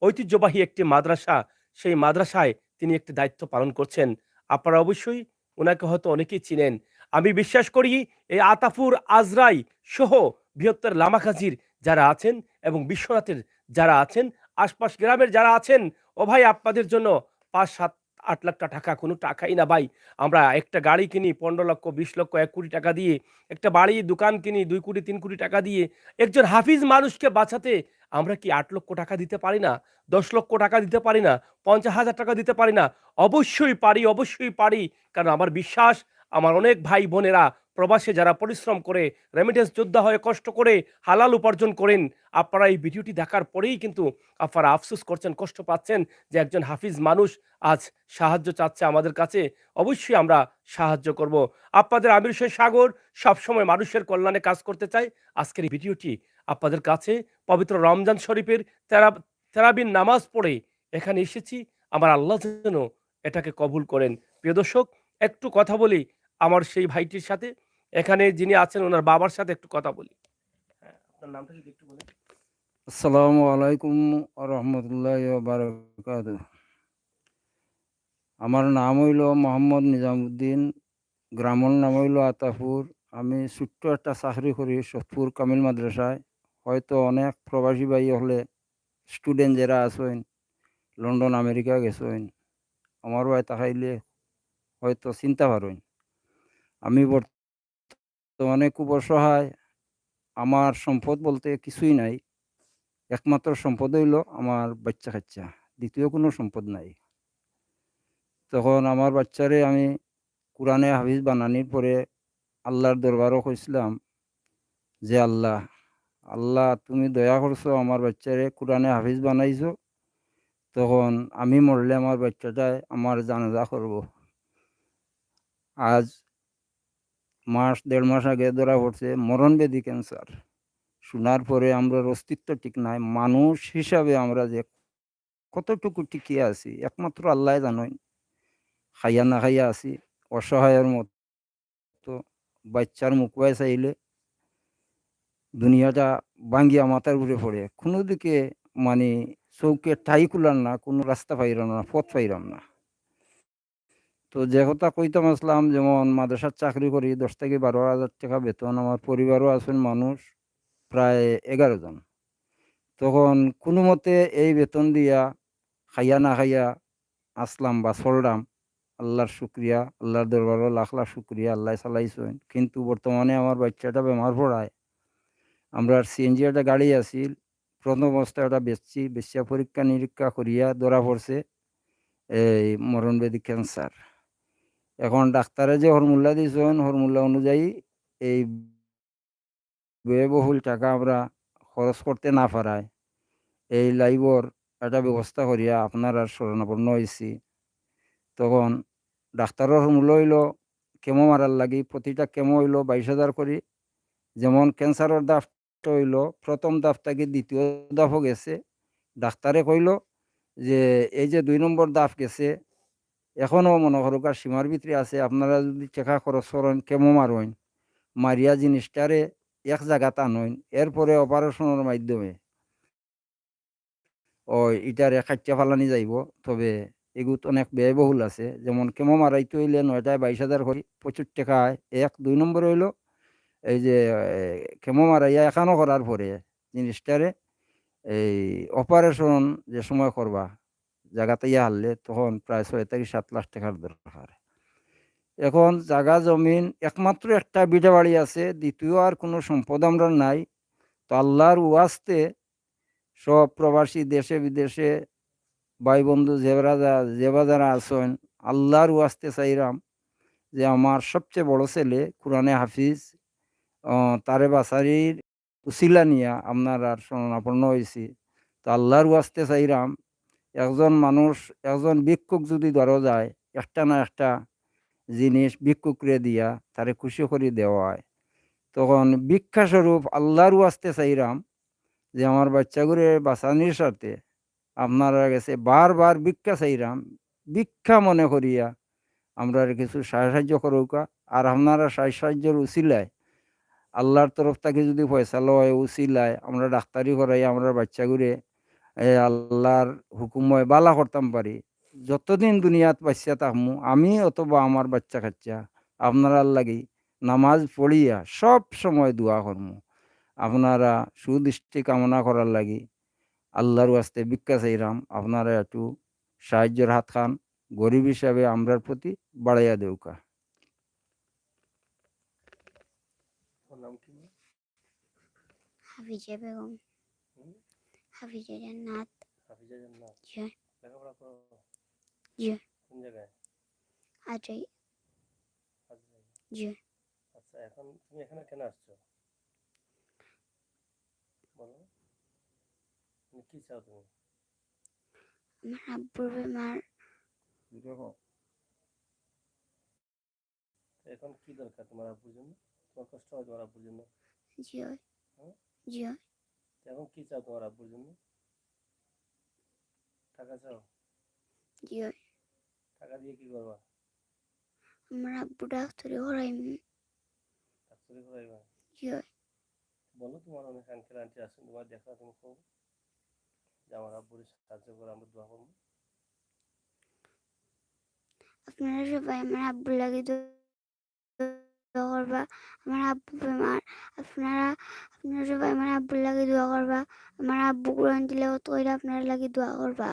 Speaker 1: ঐতিহ্যবাহী একটি মাদ্রাসা। সেই মাদ্রাসায় তিনি একটি দায়িত্ব পালন করছেন। আপনারা অবশ্যই উনাকে হয়তো অনেকেই চিনেন। আমি বিশ্বাস করি এই আতাফুর আজরাই সহ বৃহত্তর লামাকাজির যারা আছেন এবং বিশ্বনাথের যারা আছেন, আশপাশ গ্রামের যারা আছেন, ও ভাই আপনাদের জন্য ৫, ৭, ৮ লাখ টাকা কোনো টাকাই না ভাই। আমরা একটা গাড়ি কিনি ১৫ লক্ষ, ২০ লক্ষ, ১ কোটি টাকা দিয়ে। একটা বাড়ি, দোকান কিনি ২ কোটি, ৩ কোটি টাকা দিয়ে। একজন হাফিজ মানুষকে বাঁচাতে আমরা কি ৮ লক্ষ টাকা দিতে পারি না? ১০ লক্ষ টাকা দিতে পারি না? ৫০,০০০ টাকা দিতে পারি না? অবশ্যই পারি, অবশ্যই পারি। কারণ আমার বিশ্বাস, আমার অনেক ভাই বোনেরা প্রবাসে যারা পরিশ্রম করে, রেমিটেন্স যোদ্ধা হয়ে কষ্ট করে হালাল উপার্জন করেন, আপনারা এই ভিডিওটি দেখার পরেই কিন্তু আপনারা আফসোস করছেন, কষ্ট পাচ্ছেন যে একজন হাফিজ মানুষ আজ সাহায্য চাচ্ছে আমাদের কাছে। অবশ্যই আমরা সাহায্য করব। আপনাদের আমির শরীফ সাগর সবসময় মানুষের কল্যাণে কাজ করতে চাই। আজকের এই ভিডিওটি আপনাদের কাছে পবিত্র রমজান শরীফের তেরাবির নামাজ পড়ে এখানে এসেছি। আমার আল্লাহ যেন এটাকে কবুল করেন। প্রিয় দর্শক, একটু কথা বলি আমার সেই ভাইটির সাথে। এখানে যিনি আছেন ওনার বাবার সাথে একটু কথা বলি। হ্যাঁ, আপনার নামটা যদি একটু বলেন।
Speaker 4: আসসালামু আলাইকুম রহমতুল্লাহ বারকাত। আমার নাম হইল মোহাম্মদ নিজামুদ্দিন, গ্রামের নাম হইল আতাপুর। আমি ছোট্ট একটা চাকরি করি সতপুর কামিল মাদ্রাসায়। হয়তো অনেক প্রবাসী ভাই হলে স্টুডেন্ট যারা আছেন লন্ডন আমেরিকা গেছেন, আমার ভাই তাকাইলে হয়তো চিন্তা পারেন। আমি বর্তমানে খুব অসহায়। আমার সম্পদ বলতে কিছুই নাই। একমাত্র সম্পদ হইল আমার বাচ্চা কাচ্চা, দ্বিতীয় কোনো সম্পদ নাই। তখন আমার বাচ্চারে আমি কোরআনে হাফিজ বানানির পরে আল্লাহর দরবারও কইছিলাম যে আল্লাহ, আল্লাহ তুমি দয়া করছো, আমার বাচ্চারে কোরআনে হাফিজ বানাইছো। তখন আমি মরলে আমার বাচ্চাটাই আমার জানাজা করব। আজ ১.৫ মাস আগে ধরা পড়ছে মরণব্যাধি ক্যান্সার। শোনার পরে আমরার অস্তিত্ব ঠিক নাই। মানুষ হিসাবে আমরা যে কতটুকু টিকিয়ে আছি একমাত্র আল্লাহ জানেন। খাইয়া না খাইয়া আছি অসহায়ের মতো। বাচ্চার মুখ বাই চাইলে দুনিয়াটা ভাঙ্গিয়া মাথার উপরে পড়ে। কোনো দিকে মানে চৌকে ঠাই কুলার না, কোনো রাস্তা পাইলাম না, পথ পাইলাম না। তো যে কথা কইতাম আসলাম, যেমন মাদ্রাসার চাকরি করি, ১০ থেকে ১২,০০০ টাকা বেতন। আমার পরিবারও আছেন মানুষ প্রায় ১১ জন। তখন কোনো মতে এই বেতন দিয়া খাইয়া না খাইয়া আসলাম বা চললাম। আল্লাহর শুকরিয়া, আল্লাহর দরবারও লাখ লাখ শুকরিয়া, আল্লাহ চালাইছেন। কিন্তু বর্তমানে আমার বাচ্চাটা বেমার পড়ায়। আমরা সিএনজি একটা গাড়ি আছিল, প্রথম অবস্থায় ওটা বেচছি। বেচিয়া পরীক্ষা নিরীক্ষা করিয়া ধরা পড়ছে এই মরণব্যাধি ক্যান্সার। এখন ডাক্তারে যে হরমুল্যা দিয়েছেন, হরমুল্যা অনুযায়ী এই ব্যয়বহুল টাকা আমরা খরচ করতে না পারায় এই লাইভর একটা ব্যবস্থা করিয়া আপনার আর শরণাপন্ন হয়েছি। তখন ডাক্তারের মূল্য হইল কেমো মারার লাগি, প্রতিটা কেমো হইল ২২,০০০ করে। যেমন ক্যান্সারের দাফটা হইল প্রথম দাফ থেকে দ্বিতীয় দাফও গেছে। ডাক্তারে কইল যে এই যে ২ নম্বর দাফ গেছে, এখনও মনে করুক সীমার ভিতরে আছে। আপনারা যদি টাকা খরচ করেন, কেমো মারেন, মারিয়া জিনিসটারে এক জায়গাতে আনেন, এরপরে অপারেশনের মাধ্যমে ইটারে কাটিয়া ফালানি যাইব। তবে এগুত অনেক ব্যয়বহুল আছে। যেমন কেমো মারাইতে হইলে ৯টায় ২২,০০০ করে, প্রচুর টাকা হয়। ২ নম্বর হইল এই যে কেমো মারাইয়া এখানো করার পরে জিনিসটারে এই অপারেশন যে সময় করবা জায়গাতে ইয়া হারলে, তখন প্রায় ৬ থেকে ৭ লাখ টাকার দরকার। এখন জাগা জমিন একমাত্র একটা বিটা বাড়ি আছে, দ্বিতীয় আর কোনো সম্পদ আমরা নাই। তো আল্লাহর ওয়াস্তে সব প্রবাসী দেশে বিদেশে ভাই বন্ধু যেবা যারা আছেন, আল্লাহর ওয়াস্তে চাইরাম যে আমার সবচেয়ে বড় ছেলে কোরআনে হাফিজ, তারে বাসারির উসিলা নিয়া আপনার আর শরণাপন্ন হয়েছি। তো আল্লাহর ওয়াস্তে চাইরাম একজন মানুষ, একজন ভিক্ষুক যদি ধরা যায়, একটা না একটা জিনিস ভিক্ষুকরে দিয়া তারে খুশি করে দেওয়া হয়। তখন ভিক্ষাস্বরূপ আল্লাহর ওয়াস্তে চাইরাম যে আমার বাচ্চাগুলো বাঁচানির সাথে আপনারা গেছে বারবার ভিক্ষা চাইরাম। ভিক্ষা মনে করিয়া আমরা কিছু সাহায্য করুকা। আর আপনারা সাহায্যের উসিলায় আল্লাহর তরফ থেকে যদি ফয়সালা হয়, উসিলায় আমরা ডাক্তারি করাই আমরা বাচ্চাগুলো আল্লাহর হুকুময় বালা করতাম পারি। যতদিন দুনিয়াত বাচ্চা থাকমু, আমি অথবা আমার বাচ্চা কাচ্চা আপনারার লাগি নামাজ পড়িয়া সব সময় দোয়া করমু। আপনারা সুদৃষ্টি কামনা করার লাগি আল্লাহর ওয়াস্তে ভিক্ষা চাইরাম। আপনারা একটু সাহায্যের হাত খান, গরিব হিসাবে আমরার প্রতি বাড়াইয়া দেউকা।
Speaker 1: ওর নাম কি?
Speaker 5: হাফিজা বেগম।
Speaker 1: হুম?
Speaker 5: হাফিজা জান্নাত।
Speaker 1: হাফিজা জান্নাত।
Speaker 5: জি।
Speaker 1: লেখাপড়া করো?
Speaker 5: জি।
Speaker 1: কোন জায়গায়?
Speaker 5: আজই।
Speaker 1: হাজরাই।
Speaker 5: জি।
Speaker 1: আচ্ছা, এখন তুমি এখানে কেন আসছো বলো? তুমি কি চাও তুমি?
Speaker 5: আমার আব্বুর বেমার।
Speaker 1: এখন কি দরকার তোমার আব্বুর জন্য? তোমার কষ্ট হয় তোমার আব্বুর জন্য?
Speaker 5: জি হয়।
Speaker 1: হ্যাঁ?
Speaker 5: জি হয়।
Speaker 1: এখন কি চাও তোমার আব্বুর জন্য? টাকা চাও?
Speaker 5: জি হয়।
Speaker 1: টাকা দিয়ে কি করবা?
Speaker 5: আমার আব্বু ডাক্তারি করাইম।
Speaker 1: ডাক্তারি করাইবা?
Speaker 5: জি হয়।
Speaker 1: বলো তোমার অনেক আঙ্কেল আন্টি আছেন, তোমার দেখা তুমি খুব যে আমার আব্বুর সাহায্য করে, আমরা দোয়া করবো।
Speaker 5: আপনারা সবাই আমার আব্বুর লাগি দোয়া করবা। আমার আব্বু বেমার। আপনারা আপনারা সবাই আমার আব্বুর লাগি দোয়া করবা। আমার আব্বু কোরআন তিলাওয়াত কইরা আপনারা লাগি দোয়া করবা।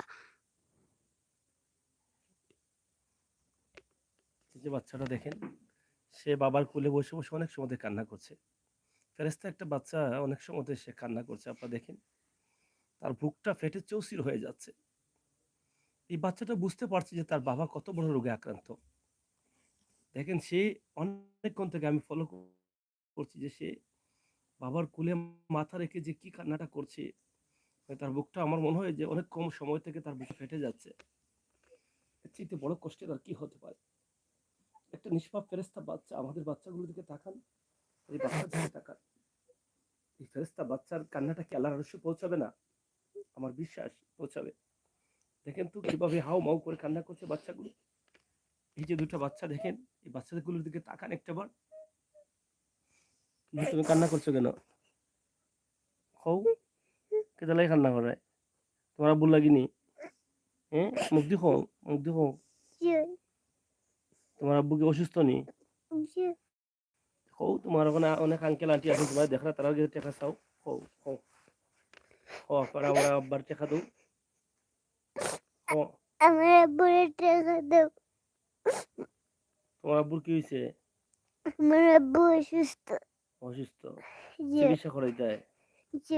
Speaker 1: এই যে বাচ্চাটা দেখেন, সে বাবার কোলে বসে বসে অনেক সময় কান্না করছে। ফেরেস্তা একটা বাচ্চা অনেক সময় সে কান্না করছে, আপনারা দেখেন তার বুকটা ফেটে চৌচির হয়ে যাচ্ছে। এই বাচ্চাটা বুঝতে পারছে যে তার বাবা কত বড় রোগে আক্রান্ত। দেখেন সে অনেকক্ষণ থেকে আমি ফলো করছি যে সে বাবার কোলে মাথা রেখে যে কি কান্নাটা করছে। তার বুকটা আমার মনে হয় যে অনেক কম সময় থেকে তার বুক ফেটে যাচ্ছে। এর চেয়ে বড় কষ্টের আর কি হতে পারে? একটা নিষ্পাপ ফেরেস্তা বাচ্চা আমাদের বাচ্চাগুলোর দিকে তাকান, এই বাচ্চার দিকে তাকান। এই ফেরেস্তা বাচ্চার কান্নাটা কি আল্লাহর আরশে পৌঁছাবে না? আমার বিশ্বাস পৌঁছাবে। দেখেন তো কিভাবে হাউমাউ করে কান্না করছে বাচ্চাগুলো। এই যে ২ টা বাচ্চা দেখেন, এই বাচ্চাগুলোর দিকে তাকান একটাবার। তুমি কান্না করছো কেন? কও, কেডা লাগে কান্না করে? তোমার আব্বুর লাগিনি? হ্যাঁ? মুখ দিখো, মুখ দিখো। তোমার আব্বু কি অসুস্থ নি? কও, তোমার ওখানে অনেক আঙ্কেল আন্টি আছে, তোমার দেখরা তারাও গিয়ে টাকা চাও। কও, কও। কও, আমার আব্বার টাকা দাও। কও,
Speaker 5: আমার আব্বুরে টাকা দাও।
Speaker 1: তোমার আব্বুর কি হইছে?
Speaker 5: আমার আব্বু অসুস্থ।
Speaker 1: অসুস্থ।
Speaker 5: জি,
Speaker 1: চিকিৎসা করাইতে হয়।
Speaker 5: জি।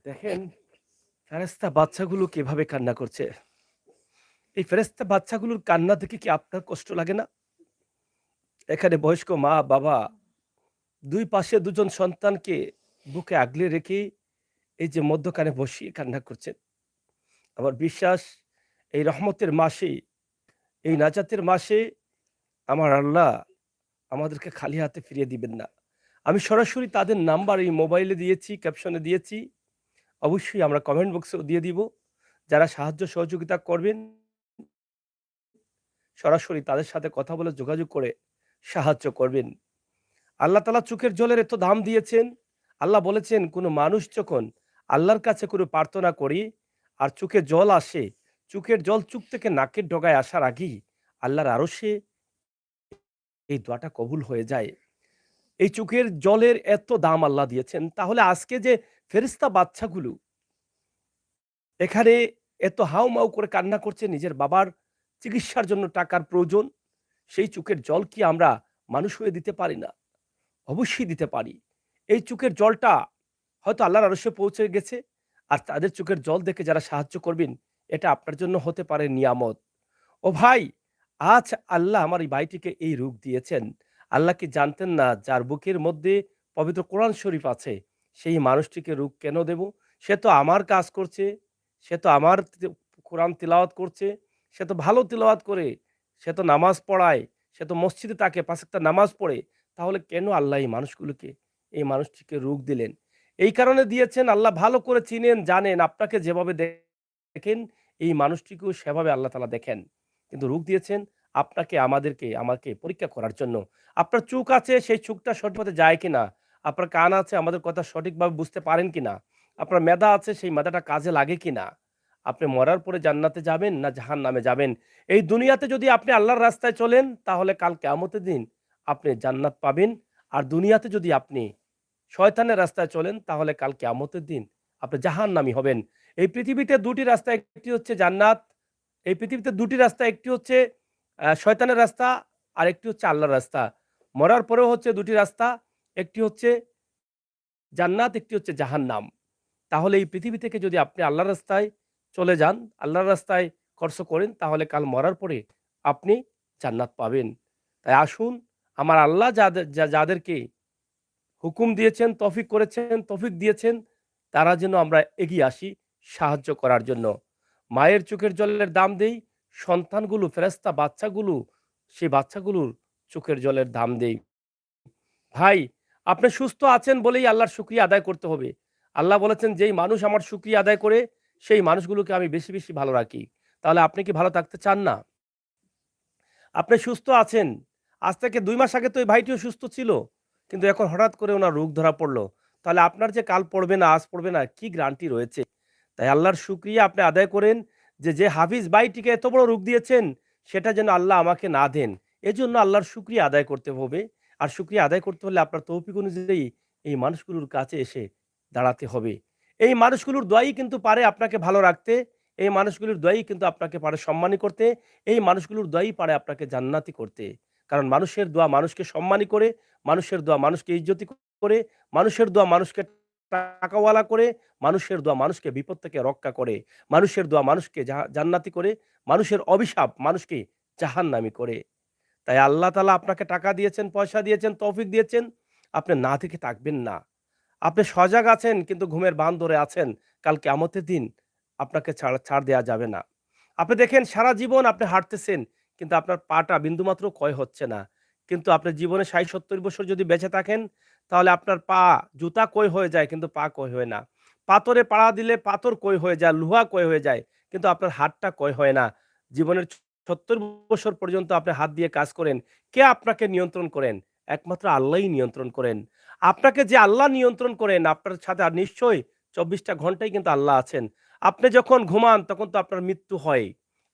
Speaker 1: দেখেন ফেরেশতা বাচ্চাগুলো কিভাবে কান্না করছে। এই ফেরেশতা বাচ্চাগুলোর কান্না দেখে কি আপনার কষ্ট লাগে না? এখানে বয়স্ক মা, বাবা ২ পাশে ২ জন সন্তানকে বুকে আগলে রেখে এই যে মধ্যখানে বসিয়ে কান্না করছেন। আমার বিশ্বাস এই রহমতের মাসে, এই নাজাতের মাসে আমার আল্লাহ আমাদেরকে খালি হাতে ফিরিয়ে দিবেন না। আমি সরাসরি তাদের নাম্বার এই মোবাইলে দিয়েছি, ক্যাপশনে দিয়েছি। অবশ্যই আমরা কমেন্ট বক্সেও দিয়ে দিব। যারা সাহায্য সহযোগিতা করবেন সরাসরি তাদের সাথে কথা বলে যোগাযোগ করে সাহায্য করবেন। আল্লাহ তাআলা চোখের জলের এত দাম দিয়েছেন। আল্লাহ বলেছেন কোনো মানুষ যখন আল্লাহর কাছে কোনো প্রার্থনা করি আর চোখে জল আসে, চোখের জল চোখ থেকে নাকের ডগায় আসার আগেই আল্লাহর আরশে এই দোয়াটা কবুল হয়ে যায়। এই চোখের জলের এত দাম আল্লাহ দিয়েছেন। তাহলে আজকে যে ফেরেশতা বাচ্চাগুলো এখানে এত হাউমাউ করে কান্না করছে নিজের বাবার চিকিৎসার জন্য টাকার প্রয়োজন, সেই চোখের জল কি আমরা মানুষ হয়ে দিতে পারি না? অবশ্যই দিতে পারি। এই চোখের জলটা হয়তো আল্লাহর আরশে পৌঁছে গেছে। আর তাদের চোখের জল দেখে যারা সাহায্য করবেন, এটা আপনার জন্য হতে পারে নিয়ামত। ও ভাই, আজ আল্লাহ আমার এই ভাইটিকে এই রোগ দিয়েছেন। আল্লাহ কি জানতেন না যার বুকের মধ্যে পবিত্র কোরআন শরীফ আছে, সেই মানুষটিকে রোগ কেন দেব? সে তো আমার কাজ করছে, সে তো আমার কোরআন তিলাওয়াত করছে, সে তো ভালো তিলাওয়াত করে, সে তো নামাজ পড়ায়, সে তো মসজিদে তাকে ৫ ওয়াক্ত নামাজ পড়ে। তাহলে কেন আল্লাহ এই মানুষগুলোকে, এই মানুষটিকে রোগ দিলেন? এই কারণে দিয়েছেন আল্লাহ ভালো করে চিনেন, জানেন আপনাকে যেভাবে দেখেন এই মানুষটিকেও সেভাবে আল্লাহ তাআলা দেখেন। কিন্তু রোগ দিয়েছেন আপনাকে, আমাকে পরীক্ষা করার জন্য। আপনার চোখ আছে, সেই চোখটা সঠিক পথে যায় কিনা? আপনার কান আছে, আমাদের কথা সঠিকভাবে বুঝতে পারেন কিনা? আপনার মেধা আছে, সেই মেধাটা কাজে লাগে কিনা? আপনি মরার পরে জান্নাতে যাবেন না জাহান্নামে যাবেন? এই দুনিয়াতে যদি আপনি আল্লাহর রাস্তায় চলেন তাহলে কাল কিয়ামতের দিন আপনি জান্নাত পাবেন। আর দুনিয়াতে যদি আপনি শয়তানের রাস্তায় চলেন তাহলে কাল কিয়ামতের দিন আপনি জাহান্নামী হবেন। এই পৃথিবীতে ২ টি রাস্তা, একটি হচ্ছে জান্নাত। এই পৃথিবীতে ২ টি রাস্তা, একটি হচ্ছে শয়তানের রাস্তা, আরেকটি হচ্ছে আল্লাহর রাস্তা। মরার পরেও হচ্ছে ২ টি রাস্তা, একটি হচ্ছে জান্নাত, একটি হচ্ছে জাহান্নাম। তাহলে এই পৃথিবী থেকে যদি আপনি আল্লাহর রাস্তায় চলে যান, আল্লাহর রাস্তায় খরচ করেন তাহলে কাল মরার পরে আপনি জান্নাত পাবেন। তাই আসুন আমার আল্লাহ যাদেরকে হুকুম দিয়েছেন, তৌফিক করেছেন, তৌফিক দিয়েছেন, তারা যেন আমরা এগিয়ে আসি সাহায্য করার জন্য। মায়ের চোখের জলের দাম দেই, সন্তানগুলো, ফেরেশতা বাচ্চাগুলো, সেই বাচ্চাগুলোর চোখের জলের দাম দেই। ভাই, আপনি সুস্থ আছেন বলেই আল্লাহর শুকরিয়া আদায় করতে হবে। আল্লাহ বলেছেন, যেই মানুষ আমার শুকরিয়া আদায় করে, সেই মানুষগুলোকে আমি বেশি, বেশি ভালো রাখি। তাহলে আপনি কি ভালো থাকতে চান না? আপনি সুস্থ আছেন। আজ থেকে ২ মাস আগে তো এই ভাইটিও সুস্থ ছিল। কিন্তু এখন হঠাৎ করে উনার রোগ ধরা পড়ল। তাহলে আপনার যে কাল পড়বে না, আজ পড়বে না, কি গ্যারান্টি রয়েছে? তাই আল্লাহর শুকরিয়া আপনি আদায় করেন যে হাফিজ ভাইটিকে এত বড় রোগ দিয়েছেন, সেটা যেন আল্লাহ আমাকে না দেন। এজন্য আল্লাহর শুকরিয়া আদায় করতে হবে। আর শুকরিয়া আদায় করতে হলে আপনার তৌফিক অনুযায়ী এই মানুষগুলোর কাছে এসে দাঁড়াতে হবে। এই মানুষগুলোর দোয়াই কিন্তু পারে আপনাকে ভালো রাখতে। এই মানুষগুলোর দোয়াই কিন্তু আপনাকে পারে সম্মানী করতে। এই মানুষগুলোর দোয়াই পারে আপনাকে জান্নাতি করতে। কারণ মানুষের দোয়া মানুষকে সম্মানী করে, মানুষের দোয়া মানুষকে ইজ্জতি করে, মানুষের দোয়া মানুষকে টাকাওয়ালা করে, মানুষের দোয়া মানুষকে বিপদ থেকে রক্ষা করে, মানুষের দোয়া মানুষকে জান্নাতি করে, মানুষের অভিশাপ মানুষকে জাহান্নামী করে। তাই আল্লাহ তাআলা আপনাকে টাকা দিয়েছেন, পয়সা দিয়েছেন, তৌফিক দিয়েছেন, আপনি না থেকে থাকবেন না। আপনি সজাগ আছেন কিন্তু ঘুমের বান ধরে আছেন। কাল কিয়ামতের দিন আপনাকে ছাড় দেয়া যাবে না। আপনি দেখেন সারা জীবন আপনি হাঁটতেছেন কিন্তু আপনার পাটা বিন্দুমাত্র ক্ষয় হচ্ছে না। কিন্তু আপনি জীবনে ৬০-৭০ বছর যদি বেঁচে থাকেন তাহলে আপনার পা, জুতা ক্ষয় হয়ে যায় কিন্তু পা ক্ষয় হয় না। পাথরে পাড়া দিলে পাথর ক্ষয় হয়ে যায়, লোহা ক্ষয় হয়ে যায়। কিন্তু আপনার হাতটা ক্ষয় হয় না। জীবনের ৭০ বছর পর্যন্ত আপনি হাত দিয়ে কাজ করেন। কে আপনাকে নিয়ন্ত্রণ করেন? একমাত্র আল্লাহই নিয়ন্ত্রণ করেন। আপনাকে যে আল্লাহ নিয়ন্ত্রণ করেন, আপনার সাথে আর নিশ্চয়ই ২৪ টা ঘন্টাই কিন্তু আল্লাহ আছেন। আপনি যখন ঘুমান তখন তো আপনার মৃত্যু হয়।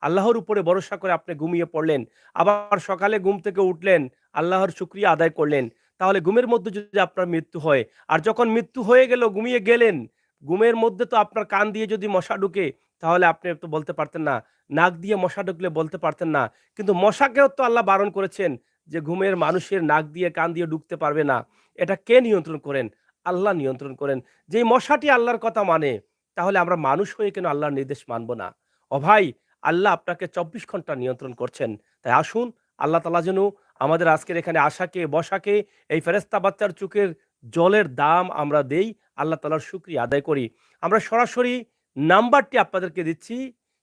Speaker 1: আল্লাহর উপরে ভরসা করে আপনি ঘুমিয়ে পড়লেন। আবার সকালে ঘুম থেকে উঠলেন, আল্লাহর শুকরিয়া আদায় করলেন। তাহলে ঘুমের মধ্যে যদি আপনার মৃত্যু হয়, আর যখন মৃত্যু হয়ে গেল, ঘুমিয়ে গেলেন, ঘুমের মধ্যে তো আপনার কান দিয়ে যদি মশা ঢুকে, তাহলে আপনি তো বলতে পারতেন না। নাক দিয়ে মশা ঢুকলে বলতে পারতেন না। কিন্তু মশাকেও তো আল্লাহ বারণ করেছেন যে ঘুমের মানুষের নাক দিয়ে কান দিয়ে ঢুকতে পারবে না। এটা কে নিয়ন্ত্রণ করেন? আল্লাহ নিয়ন্ত্রণ করেন। যেই মশাটি আল্লাহর কথা মানে, তাহলে আমরা মানুষ হয়ে কেন আল্লাহর নির্দেশ মানব না? ও ভাই, আল্লাহ আপনাকে ২৪ ঘন্টা নিয়ন্ত্রণ করছেন। তাই আসুন, আল্লাহ তাআলা যেন আমাদের আজকের এখানে আসাকে, বসাকে, এই ফেরেশতা বাচ্চার চোখের জলের দাম আমরা দেই, আল্লাহ তাআলার শুকরিয়া আদায় করি। আমরা সরাসরি নাম্বারটি আপনাদেরকে দিচ্ছি।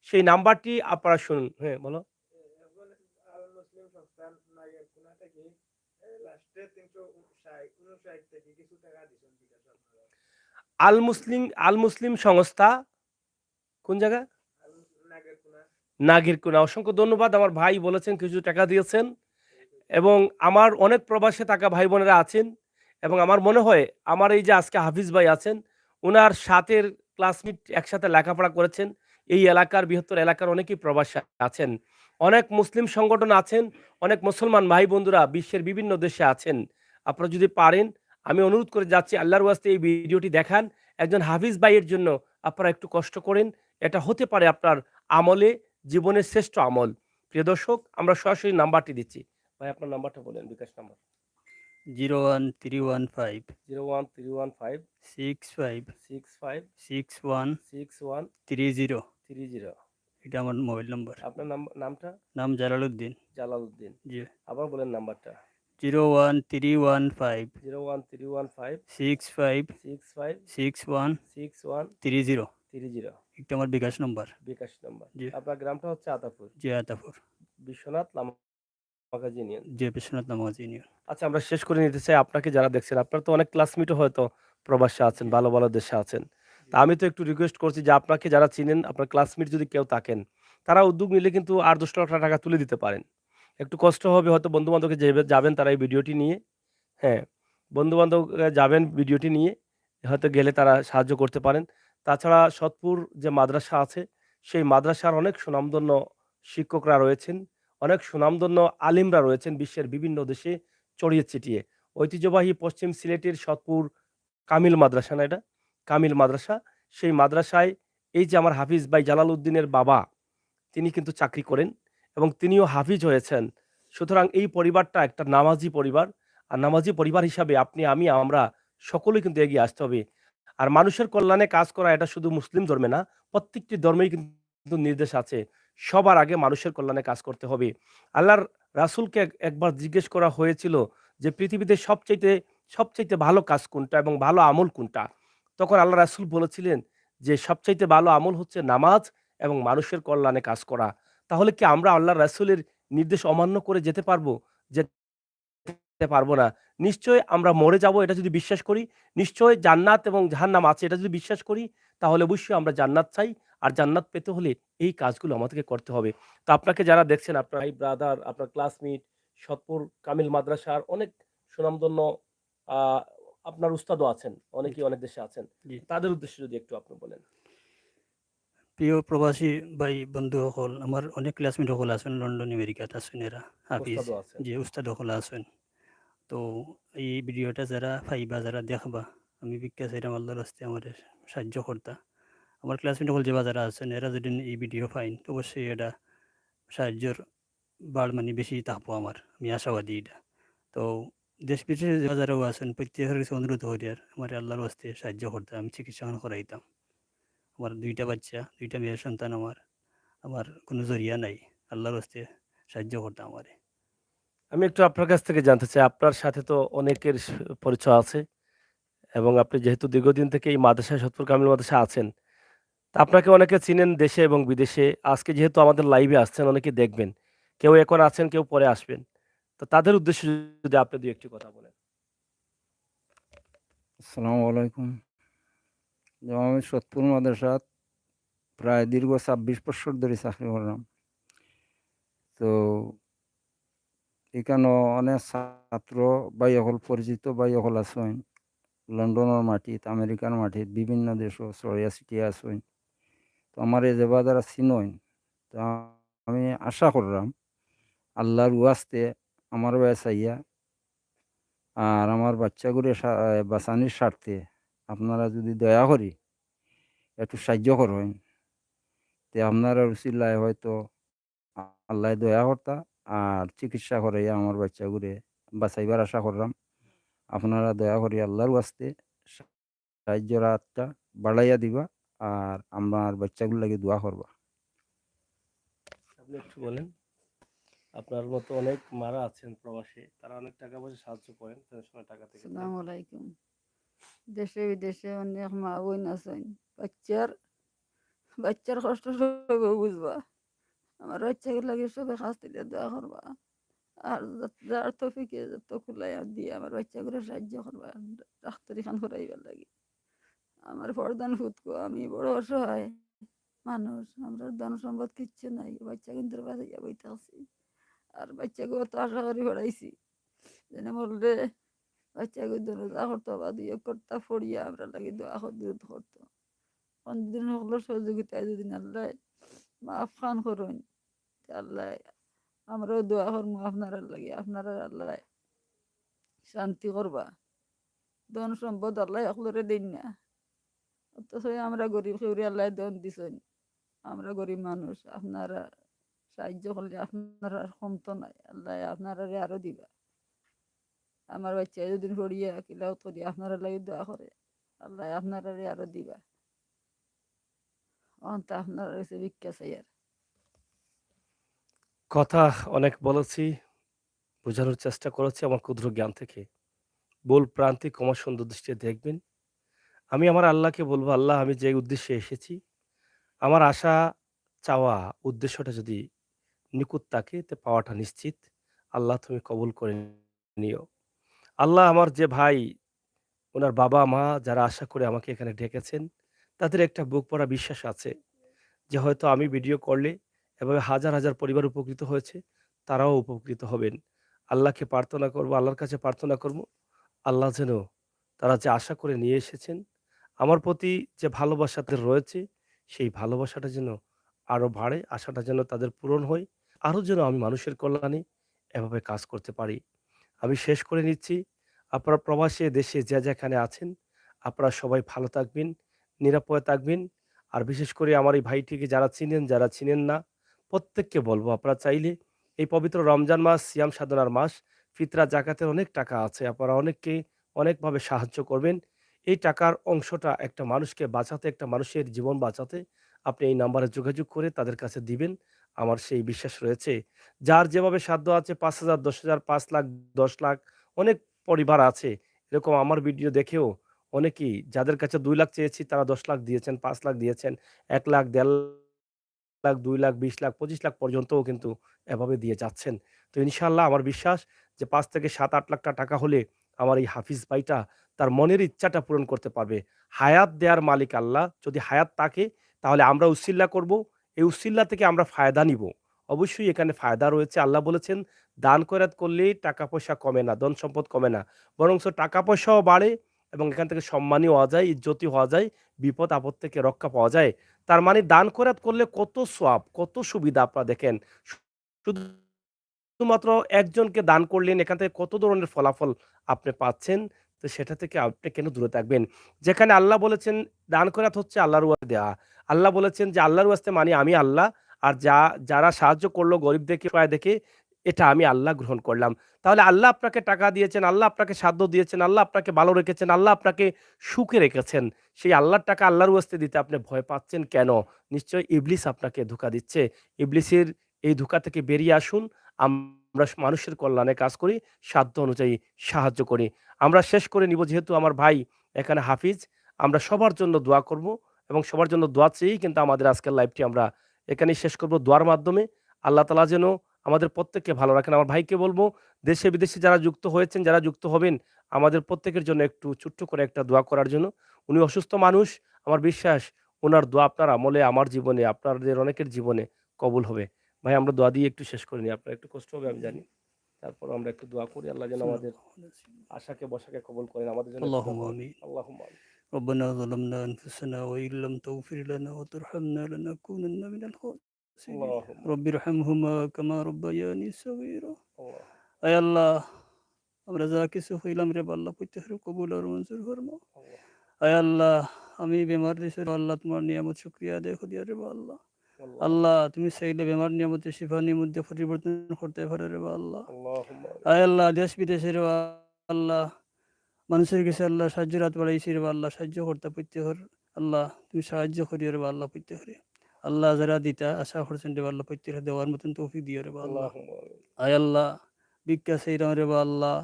Speaker 1: সেই নাম্বারটি আপনারা শুনুন। হ্যাঁ, বলো। আল মুসলিম সংস্থা কোন জায়গা? নাগেরকুনা। অসংখ্য ধন্যবাদ। আমার ভাই বলেছেন কিছু টাকা দিয়েছেন, এবং আমার অনেক প্রবাসে থাকা ভাই বোনেরা আছেন, এবং আমার মনে হয় আমার এই যে আজকে হাফিজ ভাই আছেন, উনার সাথের ক্লাসমেট একসাথে লেখাপড়া করেছেন। এই এলাকার, বৃহত্তর এলাকার অনেকেই প্রবাসে আছেন। অনেক মুসলিম সংগঠন আছেন, অনেক মুসলমান ভাই বন্ধুরা বিশ্বের বিভিন্ন দেশে আছেন। আপনারা যদি পারেন, আমি অনুরোধ করে যাচ্ছি, আল্লাহর ওয়াস্তে এই ভিডিওটি দেখান। একজন হাফিজ ভাইয়ের জন্য আপনারা একটু কষ্ট করেন। এটা হতে পারে আপনার আমলে জীবনের শ্রেষ্ঠ আমল। প্রিয় দর্শক, আমরা সরাসরি নাম্বারটি দিচ্ছি। ভাই, আপনার নাম্বারটা বলেন, বিকাশ নাম্বার।
Speaker 3: 01315
Speaker 1: 01315
Speaker 3: 65
Speaker 1: 65
Speaker 3: 61
Speaker 1: 61
Speaker 3: 30
Speaker 1: 30।
Speaker 3: এটা আমার মোবাইল নম্বর।
Speaker 1: আপনার নামটা?
Speaker 3: নাম জালালউদ্দিন।
Speaker 1: জালালউদ্দিন।
Speaker 3: জি।
Speaker 1: আবার বলেন নাম্বারটা।
Speaker 3: 01315
Speaker 1: 01315
Speaker 3: 65
Speaker 1: 65
Speaker 3: 61
Speaker 1: 61
Speaker 3: 30
Speaker 1: 30।
Speaker 3: এটা আমার বিকাশ নম্বর।
Speaker 1: বিকাশ নাম্বার।
Speaker 3: জি।
Speaker 1: আপনার গ্রামটা হচ্ছে আতাপুর,
Speaker 3: জি আতাপুর।
Speaker 1: বিশ্বনাথ নামাজ ইউনিয়ন।
Speaker 3: জি বিশ্বনাথ নামাজ ইউনিয়ন।
Speaker 1: আচ্ছা, আমরা শেষ করে নিতে চাই। আপনাকে যারা দেখছেন, আপনার তো অনেক ক্লাসমেটও হয়তো প্রবাসে আছেন, ভালো ভালো দেশে আছেন। তা আমি তো একটু রিকোয়েস্ট করছি যে আপনাকে যারা চিনেন, আপনার ক্লাসমেট যদি কেউ থাকেন, তারা উদ্যোগ নিলে কিন্তু ৮-১০ লাখ টাকা তুলে দিতে পারেন। একটু কষ্ট হবে হয়তো, বন্ধু বান্ধবকে যাবেন তারা এই ভিডিওটি নিয়ে। হ্যাঁ, বন্ধু বান্ধব যাবেন ভিডিওটি নিয়ে, হয়তো গেলে তারা সাহায্য করতে পারেন। তাছাড়া সৎপুর যে মাদ্রাসা আছে, সেই মাদ্রাসার অনেক সুনামধন্য শিক্ষকরা রয়েছেন, অনেক সুনামধন্য আলিমরা রয়েছেন বিশ্বের বিভিন্ন দেশে ছড়িয়ে ছিটিয়ে। ঐতিহ্যবাহী পশ্চিম সিলেটের সৎপুর কামিল মাদ্রাসা, না এটা? কামিল মাদ্রাসা। সেই মাদ্রাসায় এই যে আমার হাফিজ ভাই জালালউদ্দিনের বাবা, তিনি কিন্তু চাকরি করেন, এবং তিনিও হাফিজ হয়েছেন। সুতরাং এই পরিবারটা একটা নামাজি পরিবার। আর নামাজি পরিবার হিসাবে আপনি, আমি, আমরা সকলেই কিন্তু এগিয়ে আসতে হবে। আর মানুষের কল্যাণে কাজ করা, এটা শুধু মুসলিম ধর্মে না, প্রত্যেকটি ধর্মেই কিন্তু নির্দেশ আছে। সবার আগে মানুষের কল্যাণে কাজ করতে হবে। আল্লাহর রাসূলকে একবার জিজ্ঞেস করা হয়েছিল যে পৃথিবীতে সবচাইতে ভালো কাজ কোনটা এবং ভালো আমল কোনটা? তখন আল্লাহ রাসূল বলেছিলেন যে সবচাইতে ভালো আমল হচ্ছে নামাজ এবং মানুষের কল্যাণে কাজ করা। তাহলে কি আমরা আল্লাহর রাসূলের নির্দেশ অমান্য করে যেতে পারবো? যেতে পারবো না। নিশ্চয়ই আমরা মরে যাবো এটা যদি বিশ্বাস করি, নিশ্চয়ই জান্নাত এবং জাহান্নাম আছে এটা যদি বিশ্বাস করি, তাহলে অবশ্যই আমরা জান্নাত চাই। আর জান্নাত পেতে হলে এই কাজগুলো আমাদেরকে করতে হবে। তো আপনাকে যারা দেখছেন, আপনার ভাই, ব্রাদার, আপনার ক্লাসমেট, সৎপুর কামিল মাদ্রাসার অনেক সুনামধন্য আ আপনার উস্তাদও আছেন। অনেকেই অনেক দেশে আছেন।
Speaker 3: জি।
Speaker 1: তাদের উদ্দেশ্যে যদি একটু আপনি বলেন।
Speaker 3: প্রিয় প্রবাসী ভাই বন্ধুসকল, আমার অনেক ক্লাসমেট সকল আছেন লন্ডন আমেরিকাত আছেন, এরা হাফিজ।
Speaker 1: উস্তাদও আছেন।
Speaker 3: যে উস্তাদ সকল আছেন। তো এই ভিডিওটা যারা পাইবা, যারা দেখবা, আমি ভিক্ষা চাইলাম আল্লাহর রাস্তায় আমার সাহায্য করতা। আমার ক্লাসমেট সকল যে যারা আছেন, এরা যদি এই ভিডিও পাইন তো অবশ্যই এটা সাহায্যর বাড় মানে বেশি থাকবো আমার, আমি আশাবাদী এটা। তো দেশ বিদেশে যারাও আছেন প্রত্যেকের কাছে অনুরোধ করি আর আমার আল্লাহর রাস্তায় সাহায্য করতাম, আমি চিকিৎসা করাইতাম। আমার 2টা বাচ্চা, 2টা মেয়ের সন্তান আমার কোনো জরিয়া নাই, আল্লাহর রাস্তায় সাহায্য করতাম আমারে।
Speaker 1: আমি একটু আপনার কাছ থেকে জানতে চাই, আপনার সাথে তো অনেকের পরিচয় আছে, এবং আপনি যেহেতু দীর্ঘদিন থেকে এই মাদ্রাসায়, সৎপুর কামিল মাদ্রাসায় আছেন, তা আপনাকে অনেকে চিনেন দেশে এবং বিদেশে। আজকে যেহেতু আমাদের লাইভে আসছেন, অনেকে দেখবেন। কেউ এখন আছেন, কেউ পরে আসবেন। তো তাদের উদ্দেশ্যে যদি আপনি ২-১ টি কথা বলেন।
Speaker 4: আসসালামু আলাইকুম। যেমন আমি সোদপুর মাদ্রাসাত প্রায় দীর্ঘ ২৬ বছর ধরে চাকরি করলাম। তো এখানেও অনেক ছাত্র বাইসকল পরিচিত বাইসকল আছেন লন্ডনের মাটিত, আমেরিকার মাটিত, বিভিন্ন দেশও ছড়িয়া ছিটিয়া আছেন। তো আমার এই যাবা যারা চিনইন, তো আমি আশা করলাম আল্লাহর ওয়াস্তে আমার চাইয়া আর আমার বাচ্চাগুলো বাঁচানির স্বার্থে আপনারা যদি দয়া করি একটু সাহায্য করবেন, তে আপনারা উসিলায় হয়তো আল্লাহ দয়া কর্তা আর চিকিৎসা করাইয়া আমার বাচ্চাগুলো বাঁচাইবার আশা করলাম। আপনারা দয়া করি আল্লাহর ওয়াস্তে সাহায্যের হাতটা বাড়াইয়া দিবা আর আমার বাচ্চাগুলো লাগে দোয়া করবা।
Speaker 1: আপনি একটু বলেন, আপনার মতো অনেক মারা আছেন প্রবাসে, তারা অনেক টাকা পয়সা সাহায্য করেন পেনশনের টাকা থেকে, তাই না?
Speaker 2: আসসালামু আলাইকুম। দেশে বিদেশে অনেক মা বোন আছেন। বাচ্চার কষ্ট সবে বুঝবা। আমার বাচ্চাকে লাগে সবে কাছ থেকে দোয়া করবা। আর যার তফিকে যত খুলাই দিয়ে আমার বাচ্চাগুলো সাহায্য করবা। ডাক্তারি খান করাইবার লাগে। আমার প্রধান ফুতকো আমি বড় অসহায় মানুষ। আমরা ধন সম্পদ কিচ্ছু নাই। বাচ্চা কিন্তু বাঁচাইয়া বইতে আছি। আর বাচ্চাকে অত আশা করে পড়াইছি। যেন বললে বাচ্চাকে দোয়া করতো বা দুই করতা ফড়িয়া আমরা লাগে দোয়া করতো। কোনদিন হলো সহযোগিতায় যদি আল্লাহ মাফ খান করুন, আল্লাহ আমরাও দোয়া করবো আপনারা লাগে। আপনারা আল্লাহ শান্তি করবা। ধন সম্পদ আল্লাহ একলরে দিন না। অথচ আমরা গরিব খেউরি আল্লাহ ধন দিছেন। আমরা গরিব মানুষ। আপনারা সাহায্য করলে আপনারা ক্ষমতা নাই। আল্লাহ আপনারা আরো দিবা। আমার বাচ্চা যদি পড়িয়া কিলাও করি আপনারা লাগে দোয়া করে আল্লাহ আপনারা আরো দিবা। অন্ত আপনারা কাছে ভিক্ষা চাই আর।
Speaker 1: কথা অনেক বলেছি, বোঝানোর চেষ্টা করেছি আমার ক্ষুদ্র জ্ঞান থেকে। ভুল প্রান্তিক ক্ষমা সুন্দর দৃষ্টিতে দেখবেন। আমি আমার আল্লাহকে বলবো, আল্লাহ আমি যে উদ্দেশ্যে এসেছি, আমার আশা চাওয়া উদ্দেশ্যটা যদি নিকুত থাকে তে পাওয়াটা নিশ্চিত। আল্লাহ তুমি কবুল করে নিও। আল্লাহ আমার যে ভাই, ওনার বাবা মা যারা আশা করে আমাকে এখানে ডেকেছেন, তাদের একটা বুক পড়া বিশ্বাস আছে যে হয়তো আমি ভিডিও করলে এভাবে হাজার হাজার পরিবার উপকৃত হয়েছে, তারাও উপকৃত হবেন। আল্লাহকে প্রার্থনা করব, আল্লাহর কাছে প্রার্থনা করব, আল্লাহ যেন তারা যে আশা করে নিয়ে এসেছেন, আমার প্রতি যে ভালোবাসাতে রয়েছে, সেই ভালোবাসাটা যেন আরো বাড়ে, আশাটা যেন তাদের পূরণ হয়। আরো যেন আমি মানুষের কল্যাণে এভাবে কাজ করতে পারি। আমি শেষ করে নিচ্ছি। আপনারা প্রবাসে দেশে যে যেখানে আছেন, আপনারা সবাই ভালো থাকবেন, নিরাপদে থাকবেন। আর বিশেষ করে আমার এই ভাইটিকে যারা চিনেন, যারা চিনেন না, প্রত্যেককে বলবো আপনারা চাইলে এই পবিত্র রমজান মাস সিয়াম সাধনার মাস, ফিতরা জাকাতের অনেক টাকা আছে। আপনারা অনেককে অনেকভাবে সাহায্য করবেন। এই টাকার অংশটা একটা মানুষকে বাঁচাতে, একটা মানুষের জীবন বাঁচাতে আপনি এই নাম্বারে যোগাযোগ করে তাদের কাছে দিবেন। আমার সেই বিশ্বাস রয়েছে। যার যেভাবে সাধ্য আছে ৫,০০০, ১০,০০০, ৫,০০,০০০, ১০,০০,০০০ অনেক পরিবার আছে। এরকম আমার ভিডিও দেখেও অনেকেই যাদের কাছে ২,০০,০০০ চেয়েছি তারা ১০,০০,০০০ দিয়েছেন, ৫,০০,০০০ দিয়েছেন, ১,০০,০০০, ১,৫০,০০০, ২,০০,০০০, ২০,০০,০০০, ২৫,০০,০০০ পর্যন্তও কিন্তু এভাবে দিয়ে যাচ্ছেন। তো ইনশাআল্লাহ আমার বিশ্বাস যে ৫ থেকে ৭-৮ লাখ টাকা হলে আমার এই হাফিজ ভাইটা তার মনের ইচ্ছাটা পূরণ করতে পারবে। হায়াত দেয়ার মালিক আল্লাহ। যদি হায়াত থাকে তাহলে আমরা উসিল্লা করব। এই উসিল্লা থেকে আমরা ফায়দা নিব। অবশ্যই এখানে ফায়দা রয়েছে। আল্লাহ বলেছেন, দান খয়রাত করলে টাকা পয়সা কমে না, ধন সম্পদ কমে না। বরঞ্চ টাকা পয়সাও বাড়ে এবং এখান থেকে সম্মানী হওয়া যায়, ইজ্জতি হওয়া যায়, বিপদ আপদ থেকে রক্ষা পাওয়া যায়। তার মানে দান খয়রাত করলে কত সওয়াব, কত সুবিধা আপনারা দেখেন। শুধুমাত্র একজনকে দান করলেন, এখান থেকে কত ধরনের ফলাফল আপনি পাচ্ছেন। তো সেটা থেকে আপনি কেন দূরে থাকবেন? যেখানে আল্লাহ বলেছেন দান খয়রাত হচ্ছে আল্লাহর ওয়াস্তে দেয়া। আল্লাহ বলেছেন যে আল্লাহর ওয়াস্তে মানে আমি আল্লাহ। আর যারা সাহায্য করলো গরিবদেরকে পায় দেখে, এটা আমি আল্লাহ গ্রহণ করলাম। তাহলে আল্লাহ আপনাকে টাকা দিয়েছেন, আল্লাহ আপনাকে সাধ্য দিয়েছেন, আল্লাহ আপনাকে ভালো রেখেছেন, আল্লাহ আপনাকে সুখে রেখেছেন। সেই আল্লাহর টাকা আল্লাহর ওয়াস্তে দিতে আপনি ভয় পাচ্ছেন কেন? নিশ্চয়ই ইবলিস আপনাকে ধোঁকা দিচ্ছে। ইবলিসের এই ধোঁকা থেকে বেরিয়ে আসুন। আমরা মানুষের কল্যাণে কাজ করি, সাধ্য অনুযায়ী সাহায্য করি। আমরা শেষ করে নিব, যেহেতু আমার ভাই এখানে হাফিজ, আমরা সবার জন্য দোয়া করব এবং সবার জন্য দোয়া চেয়েই কিন্তু আমাদের আজকের লাইভটি আমরা এখানেই শেষ করব দোয়ার মাধ্যমে। আল্লাহ তাআলা যেন আমাদের প্রত্যেককে ভালো রাখেন। আমার ভাইকে বলব, দেশে বিদেশে যারা যুক্ত হয়েছেন, যারা যুক্ত হবেন, আমাদের প্রত্যেকের জন্য একটু ছোট্ট করে একটা দোয়া করার জন্য। উনি অসুস্থ মানুষ, আমার বিশ্বাস উনার দোয়া আপনার আমলে, আমার জীবনে, আপনাদের অনেকের জীবনে কবুল হবে। ভাই আমরা দোয়া দিয়ে একটু শেষ করে নিই। আপনার একটু কষ্ট হবে আমি জানি। তারপরও আমরা একটু দোয়া করি। আল্লাহ যেন আমাদের আশাকে বসাকে কবুল করেন। আমাদের জন্য একটু দোয়া
Speaker 3: اللهم
Speaker 1: করেন।
Speaker 3: آمين.
Speaker 1: আল্লাহুম্মা আমিন।
Speaker 3: ربنا ظلمنا أنفسنا وإن لم تغفر لنا وترحمنا لنكونن من الخاسرين.
Speaker 1: আল্লাহুম্মা
Speaker 3: رب ارحمهما كما ربياني صغيرا.
Speaker 1: আল্লাহ
Speaker 3: আয় আল্লাহ, আমরা যা কিছু হইলাম রে আল্লাহ প্রত্যেকের কবুল আর মঞ্জুর ফরমাও।
Speaker 1: আল্লাহ
Speaker 3: আয় আল্লাহ, আমি বেমার দিয়েছি রে আল্লাহ, তোমার নিয়ামত শুকরিয়া আদায় করি রে আল্লাহ।
Speaker 1: আল্লাহ
Speaker 3: আল্লাহ, তুমি চাইলে বেমার নিয়ামতে শিফা নিয়ামতে পরিবর্তন করতে পারো রে আল্লাহ।
Speaker 1: আল্লাহুম্মা আমিন।
Speaker 3: আয় আল্লাহ, দেশ বিদেশের আল্লাহ মানুষের কাছে আল্লাহ সাহায্যের হাত বাড়াইছি রে আল্লাহ, সাহায্য করতে প্রত্যেকের আল্লাহ তুমি সাহায্য করিও রে আল্লাহ প্রত্যেকের। আল্লাহ যারা দিতা আশা করছেন রে আল্লাহ প্রত্যেকের দেওয়ার মতন তৌফিক দিও রে আল্লাহ।
Speaker 1: আল্লাহুম্মা আমিন।
Speaker 3: আয় আল্লাহ, ভিক্ষা চাইলাম রে আল্লাহ,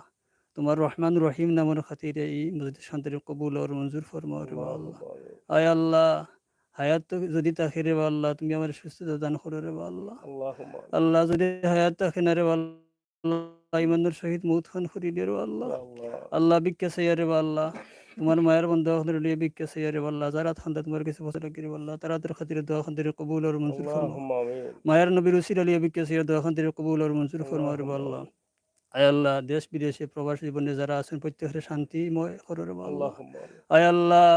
Speaker 3: তোমার রহমান রহিম নামের খাতিরে এই মসজিদ শান্তির কবুল আর মঞ্জুর ফরমাও রে আল্লাহ।
Speaker 1: আল্লাহুম্মা আমিন।
Speaker 3: আয় আল্লাহ, হায়াত তো যদি থাকে রে আল্লাহ, তুমি আমার সুস্থতা দান করো রে আল্লাহ।
Speaker 1: আল্লাহুম্মা আমিন।
Speaker 3: আল্লাহ যদি হায়াত থাকে না রে আল্লাহ, ইমানের সহিত মৌত খান করি দে রে আল্লাহ।
Speaker 1: ইয়া আল্লাহ।
Speaker 3: আল্লাহ ভিক্ষা চাইয়া রে আল্লাহ, তোমার মায়ের বন্ধু লিয়ে ভিক্ষা চাইয়া রে আল্লাহ, যারা খান্দা তোমার কাছে বসে রাখি রে আল্লাহ, তারা তোর খাতিরে দোয়া খান্তিরে কবুল আর মঞ্জুর ফরমাও।
Speaker 1: আল্লাহুম্মা আমিন।
Speaker 3: মায়ের নবীর উসিলা লিয়ে ভিক্ষা চাইয়া দোয়া খান্তিরে কবুল আর মঞ্জুর ফরমাও রে
Speaker 1: আল্লাহুম্মা
Speaker 3: আল্লাহ।
Speaker 1: আমিন।
Speaker 3: আয় আল্লাহ, দেশ বিদেশে প্রবাসী জীবনে যারা আছেন প্রত্যেকের শান্তিময় করো রে আল্লাহ।
Speaker 1: আল্লাহুম্মা আমিন।
Speaker 3: আয় আল্লাহ,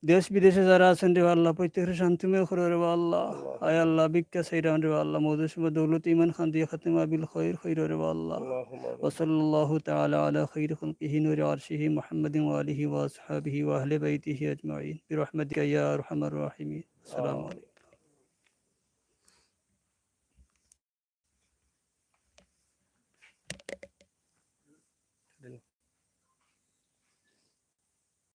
Speaker 3: দেশ বিদেশে যারা আছেন রে আল্লাহ প্রত্যেকের শান্তিময় করো রে আল্লাহ। আয়
Speaker 1: আল্লাহুম্মা
Speaker 3: আল্লাহ, ভিক্ষা চাইরাম রে আল্লাহ, মধুর সময় দৌলত ইমান খান দিয়ে খাতিমা বিল খৈর খৈর রে আল্লাহ।
Speaker 1: আল্লাহুম্মা আমিন।
Speaker 3: وصلى الله تعالى على خير خلقه نور عرشه محمد وآله وأصحابه وأهل بيته أجمعين برحمتك يا أرحم الراحمين. السلام عليكم.